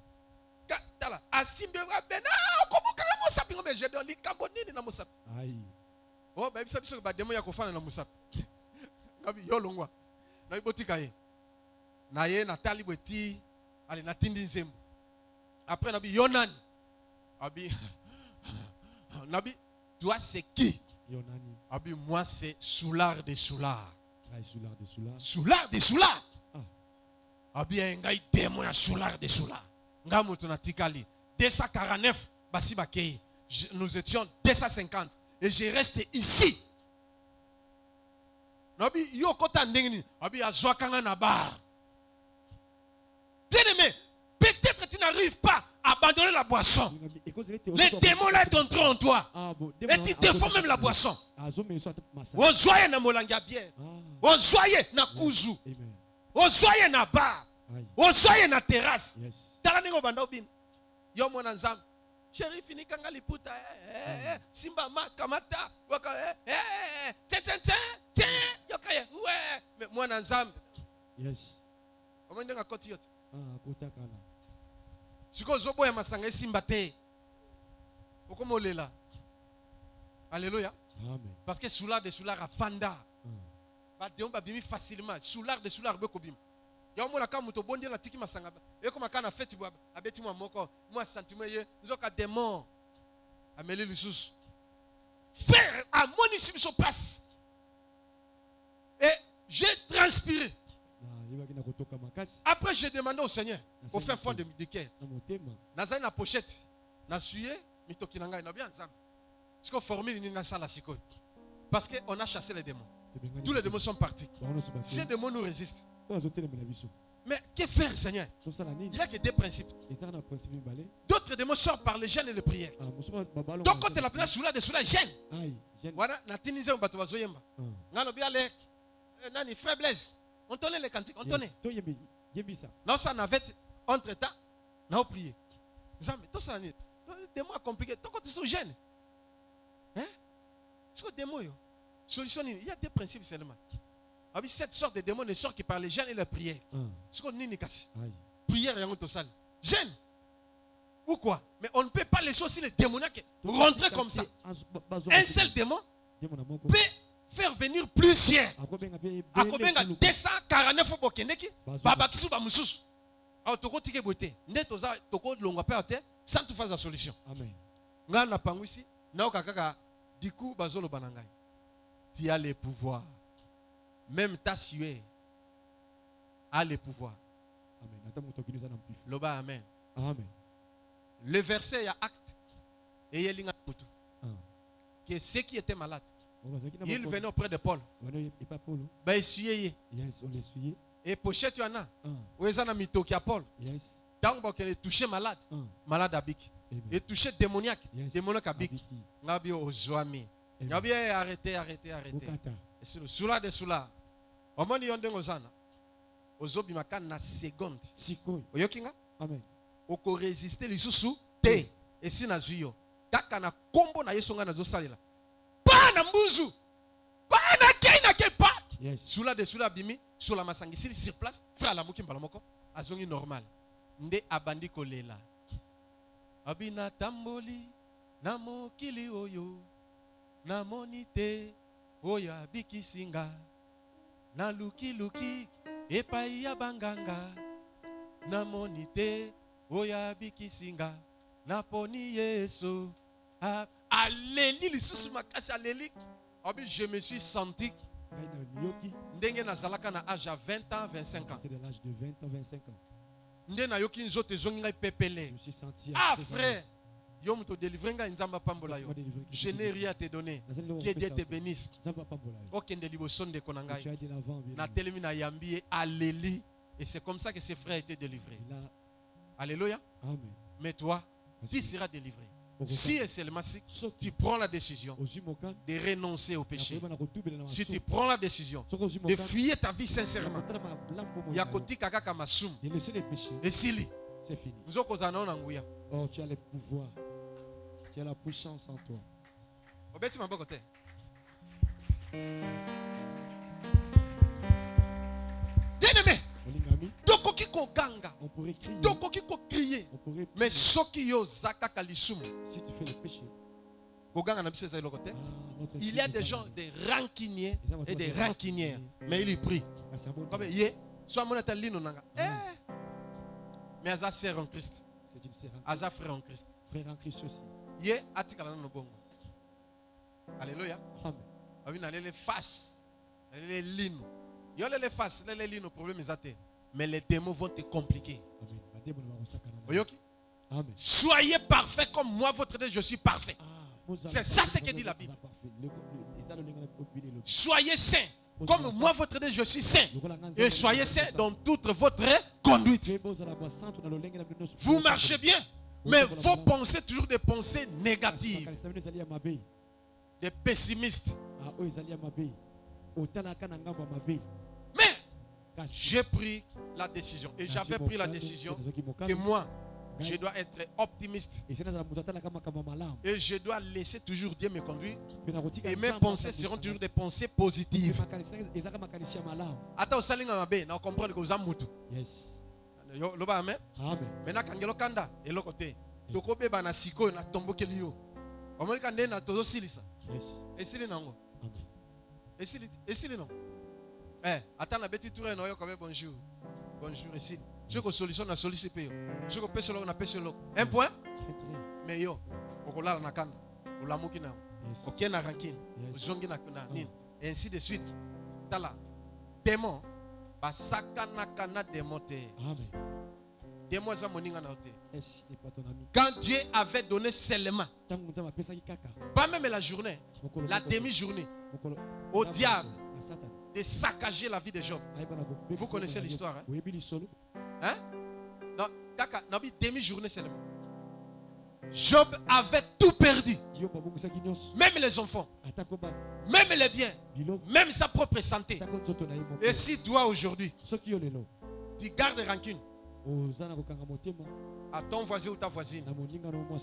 Tala, asimbe wa bena kobuka na mosapi ngombe Gédéon likambo nini na mosapi. Aïe. Oh, ba bisa ba demo ya kofana na mosapi. Ngabi yo longwa. Na ibotika ye. Naye Natali Bweti, allez Natindi Nzembo. Après Nabi Yonan. Abi Nabi, toi c'est qui? Yonani. Abi moi c'est Soulard de Soulard. Soulard de Soulard. Soulard de Soulard. Abi ngai démon ya Soulard de Soulard. Ngamu tunatikali 249 basi bakei. Nous étions 250 et j'ai resté ici. Nabi yo kota ndengini. Abi azwa kanga na bar. Bien aimé, peut-être tu n'arrives pas à abandonner la boisson. Les démons là sont entrés en toi. Et tu défends même la boisson. Ozoye na molanga bière. Ozoye na kuzu. Ozoye na bar. Ozoye na terrasse. Tala ningo bandobin. Yo mwana nzambe. Chéri fini kanga liputa. Simba ma kamata. Waka tiens. Yokaye. Ouais. Mais mwana nzambe. Yes. Comment ndenga koti yote? Kotakala. Siko zobo ya masanga simba te. Okomolela. Alléluia. Amen. Parce que soulard de soulard a fanda. Ba deon ba bimi facilement. Soulard de soulard be kobim. Ya mo la ka muto bondi la tiki masanga. E ko makana feti bo abeti mo moko. Moi sentiment ye nzoka démon. Ameli lusus. Faire à mon ici se passe. Et j'ai transpiré. Après, j'ai demandé au Seigneur, au fin fond de cœur, dans une pochette, parce qu'on a chassé les démons. Tous les démons sont partis. Ces démons nous résistent. Mais que faire, Seigneur? Il n'y a que deux principes. D'autres démons sortent par les jeûnes et les prières. Donc, quand tu la place sous la jeûne. Voilà, na Tunisie, on va te voir. Nani frère Blaise, on tenait les cantiques, on tenait. Dans sa navette, entre-temps, on a prié. Tout ça, des mots compliqués. Tant que tu es jeune, hein? C'est quoi des mots? Solution, il y a des principes seulement. Cette sorte de démons ne sort que par les jeûnes et les prières. C'est quoi ni kasi? Prière et en tout ça. Jeûne. Ou quoi? Mais on ne peut pas laisser aussi les démoniaques rentrer comme ça. Un seul démon peut faire venir plusieurs. Akobenga 249 fois bokendeki baba kisu ba mususu. Toko tike bote. Ndetoza toko longa pe ate sans tout faire la solution. Amen. Ngana pangwisi na okakaka diku bazolo banangai. Tu as le pouvoir. Même ta sueur a le pouvoir. Amen. Loba amen. Amen. Le verset y a acte et yelinga mutu. Que ceux qui étaient malades, il venait auprès de Paul. Ben essuyez. Yes, on essuyait. Et pochette tu en as. Où est-ce mitoki à Paul? Yes. Tant que touché malade, malade abik. Et touché démoniaque, démoniaque abik. Ngabi ozoami. Ngabi arrêtez. Et c'est le soula de soula. Omoni yonde ngozana. Ozobi makan na seconde. Siko. Oyokinga? Amen. Oko résister lisusu te. Et si na zuyo. Kaka na kombo na yeso nga na zo salela. Na mbuzu bana kaina ke pa sula de sula bimi sur la masangisili sur place frère la muki mbala moko azongi normal nde abandi kolela abina tamboli na mokili oyo na monite oyo abikisinga na luki epai ya banganga na monite oyo abikisinga na poni yeso. Alléli lisusu makasi alléli. Je me suis senti ndenge nazalaka na âge à 20 ans 25 ans. De l'âge de 20 ans 25 ans. Ndenge na yoki nzoto ezongi ngai pepele. Je me suis senti frère, yo mto délivrer ngai nzamba pambola yo. Je n'ai rien à te donner. Que Dieu te bénisse. Okende liboso ndeko na ngai. Na telemi na yambi alléli et c'est comme ça que ces frères étaient délivrés. Alléluia. Amen. Mais toi, tu seras délivré. Si et seulement si tu prends la décision de renoncer au péché, si tu prends la décision de fuir ta vie sincèrement, et si c'est fini. Oh, tu as le pouvoir, tu as la puissance en toi. Bien-aimé, on pourrait crier, mais ce qui si tu fais le péché, il y a des gens, des rancuniers et des rancunières, mais ils prient. soit mon lino nanga. Mais Aza sœur en Christ. C'est une sœur en Christ. Aza frère en Christ. Frère en Christ aussi. Ye atikala no bongo. Alléluia. Amen. Abi na les face. Les lino. Yo les face, les lino problème est. Mais les démons vont te compliquer. Amen. Amen. Soyez parfaits comme moi votre Dieu je suis parfait. C'est ça ce que dit la Bible. Soyez saints comme moi votre Dieu je suis saint. Et soyez saints dans toute votre conduite. Vous marchez bien, mais vos pensées toujours des pensées négatives, des pessimistes. Mais j'ai pris la décision et j'avais pris la décision que moi je dois être optimiste et je dois laisser toujours Dieu me conduire et mes pensées seront toujours des pensées positives. Attends, on comprend que vous avez mutu. Yes. Amen. Maintenant quand vous kanda et l'autre côté, donc obe bana siko na tombo kelio. Omoni kande na tozo silisa. Yes. Et sili nango. Amen. Et sili non. Attends la bête tourne no yo comme bonjour. Bonjour ici. Tu as solution na solliciter. Tu as personne na personne. Un point. Mais yo, okola na kanda. Olamuki na. OK na rankin. Zongi na nini. Et ainsi de suite. Tala. Démon basaka na kana démonter. Amen. Démon za moninga na ote. Est n'est pas ton ami. Quand Dieu avait donné seulement, pas même la journée, la demi-journée, au diable de saccager la vie de Job. Vous connaissez l'histoire, hein? Non, kaka, nabi demi-journée seulement. Job avait tout perdu. Même les enfants, même les biens, même sa propre santé. Et si toi aujourd'hui, tu gardes rancune à ton voisin ou ta voisine,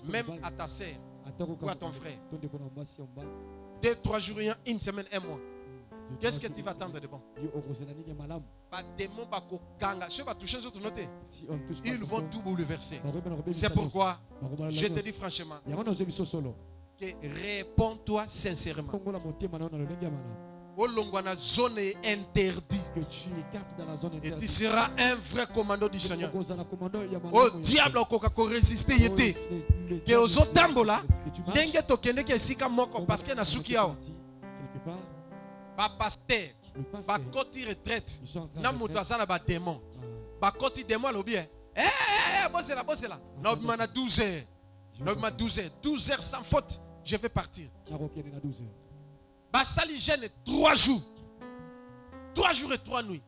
même à ta sœur ou à ton frère, 2-3 jours, une semaine, un mois, qu'est-ce que tu vas attendre de bon? Pas démon, pas kokanga. Si on va toucher les autres notés, ils vont tout bouleverser. C'est pourquoi je te dis franchement que réponds-toi sincèrement. Olongwana zone interdite. Que tu écartes dans la zone interdite. Et tu seras un vrai commando du Seigneur. Au diable au résister yete. Que aux autres tambola, n'enge tokende ke sika moko parce que na suki yao. Ba pasteur, ba koti retraite. Na muto asana ba démon. Ba koti démon lobi. Bossela. Na bimana 12 heures. Na bimana 12 heures. 12 heures sans faute. Je vais partir. Basali jeûne 3 jours. 3 jours et 3 nuits.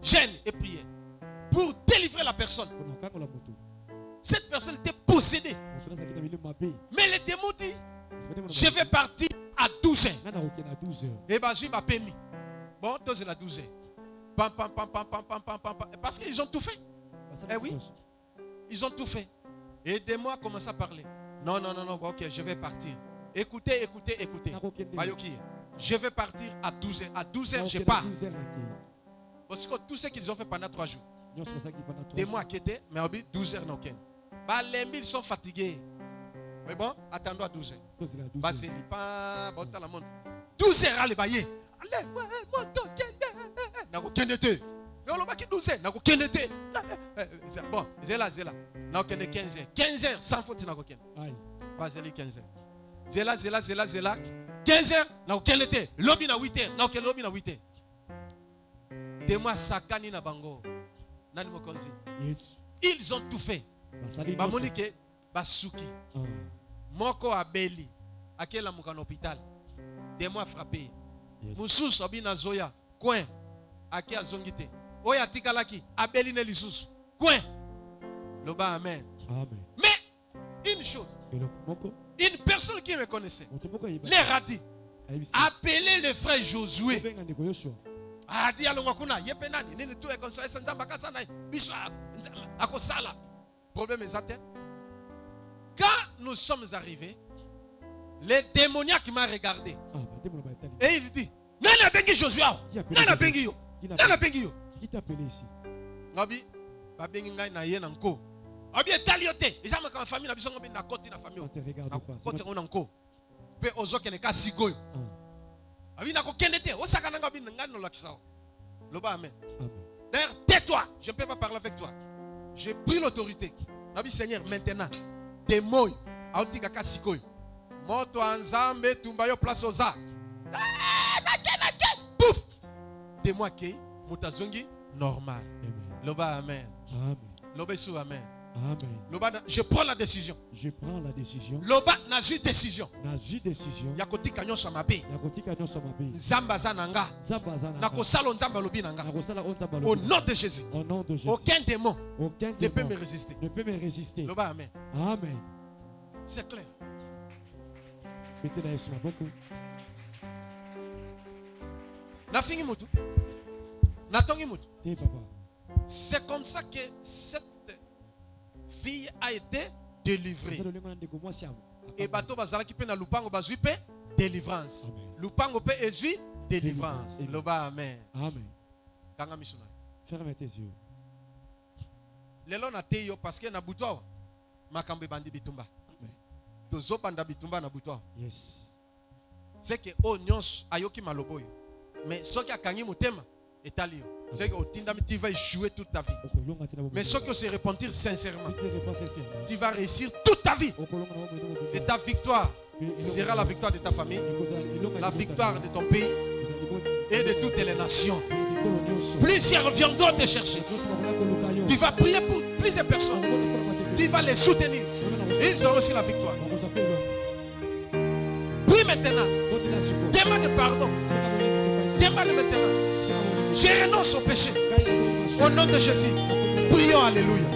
Jeûne et prière. Pour délivrer la personne. Cette personne était possédée. Mais le démon dit, je vais partir à 12 heures. Et bah, je m'a permis. Bon, c'est la 12 heures. Parce qu'ils ont tout fait. Eh oui. Ils ont tout fait. Et des mois commencent à parler. Non, ok, je vais partir. Écoutez. Bayoki, je vais partir à 12 heures. À 12 heures, je pars. Parce que tout ce qu'ils ont fait pendant 3 jours. Des mois qui étaient, mais 12 heures, non. Les mille sont fatigués. Mais bon, attendons à 12 heures. Baseli, pas, bon, la montre. 12 heures, allez, bailler. Allez, bon, zéla. N'a aucun 15 heures. 15 heures, sans faute, n'a aucun. Baseli, 15 heures. Zéla. 15 heures, n'a aucun été. Lobby na 8 heures. N'a aucun lobby na 8 heures. Des mois, sakani na bango. Nani mokonzi. Ils ont tout fait. Bamonike, basuki. Moko abeli. Akela mukano hôpital. Des mois frappés. Musus obina zoya. Coin. Ake azongite. Oya tikalaki. Abeli ne lisusu. Coin. Loba amen. Mais, une chose. Une personne qui me connaissait, leur a dit, appelez le frère Josué. A dit, problème est atteint. Quand nous sommes arrivés, le démoniaque m'a regardé. Et il dit, Nana bengi Josué. Nana bengi yo. Qui t'a appelé ici? Nabi, ba bengi ngai na ye nanko. Abi etaliote, ezama ka famille na biso ngobi na koti na famille. On te regarde pas. Koti on nanko. Pe ozoke ne ka sikoyo. Abi na ko kendete, osaka nanga bi ngano la kisao. Loba amen. Amen. D'ailleurs, toi, je ne peux pas parler avec toi. J'ai pris l'autorité. Nabi Seigneur, maintenant, des mots, aotikaka sikoyo. Moto anzambe tumbayo place oza. Pouf! Des mots qui mutazongi normal. Loba amen. Amen. Loba sou amen. Amen. Loba, je prends la décision. Je prends la décision. Loba nazu décision. Nazu décision. Yakotika nyonso mabe. Yakotika nyonso mabe. Nzamba zananga. Nzamba zananga. Nakosala nzamba lobi nanga. Nakosala nzamba Au nom de Jésus. Au nom de Jésus. Aucun démon ne peut me résister. Ne peut me résister. Loba amen. Amen. C'est clair. Mettez la Yesu maboko. Nafingi mutu. Natongi mutu. Té papa. C'est comme ça que cette fille a été délivrée. Et bateau bazalaki pe na lupango bazui pe délivrance. Lupango pe ezui délivrance. Loba amen. Amen. Kanga misuna. Ferme tes yeux. Lelo na teyo parce que na butwa makambe bandi bitumba. Amen. Tozo banda bitumba na butwa. Yes. C'est que o nyons ayoki maloboyo. Mais soki akangi mutema etalio. C'est que tu vas échouer toute ta vie. Mais ce que c'est repentir sincèrement, tu vas réussir toute ta vie. Et ta victoire sera la victoire de ta famille, la victoire de ton pays et de toutes les nations. Plusieurs viendront te chercher. Tu vas prier pour plusieurs personnes. Tu vas les soutenir. Ils auront aussi la victoire. Prie maintenant. Demande pardon. Demande maintenant. Je renonce au péché. Au nom de Jésus. Prions, alléluia.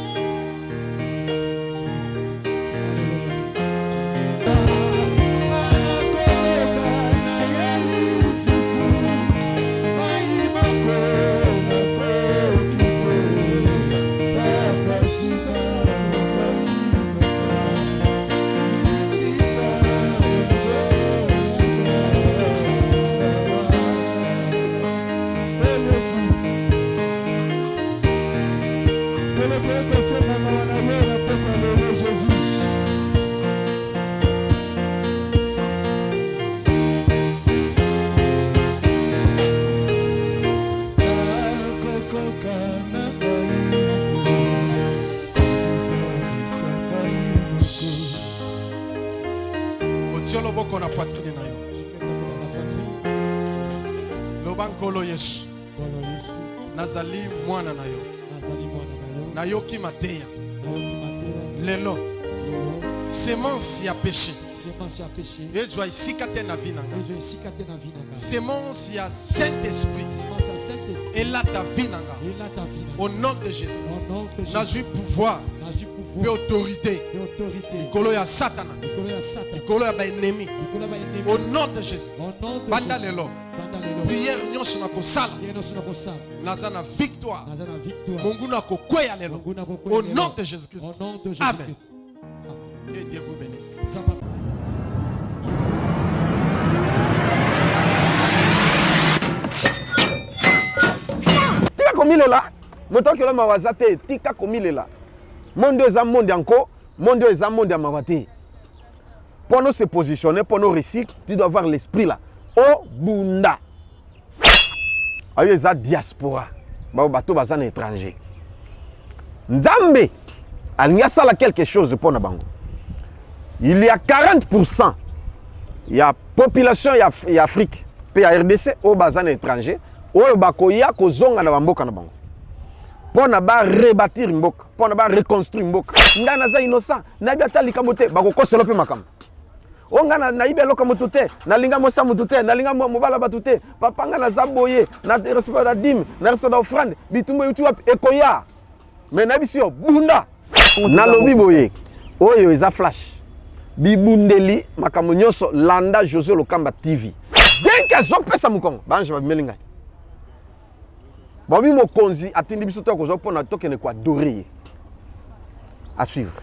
Nazali mwana na yo. Nayoki mateya. Lelo. Semence ya péché. Ezwa isika te na vie nanga. Semence ya Saint-Esprit. Et là ta vie nanga. Au nom de Jésus. Nazui pouvoir. Et autorité. Nikolo ya Satana. Nikolo ya ba ennemi. Au nom de Jésus. Banda lelo. Prière nyonso na kosala. Nazana victoire. Mungu na kokweya lelo. Au nom de Jésus-Christ. Amen. Que Dieu vous bénisse. Tika komilela. Moto ki loma wazate tika komilela. Monde eza monde encore, monde eza monde ya mawate. Pour nous se positionner, pour nous réussir, tu dois avoir l'esprit là. Oh bunda. Ayo eza diaspora. Ba bato bazan étranger. Nzambe alinga sala quelque chose pour na bango. Il y a 40% il y a population ya Afrique, pe ya RDC au bazan étranger, oyo bakoya kozonga na bamboka na bango. Pour na ba rebâtir mboka, pour na ba reconstruire mboka. Ngana za innocent, na biata likamote bako koselo pe makam. Onga na ibe loka mutute, na linga mosa mutute, na linga mobala batute, papanga na zaboye, na respect da dim, na respect da offrande, bitumbo yutu ekoya. Mais na bisio bunda. Na lobi boye. Oyo eza flash. Bibundeli makambo nyonso landa José Lokamba TV. Dès que zo pesa mukongo, banje ba melinga. Bobi mokonzi atindi biso to ko zo pona tokene kwa adorer. À suivre.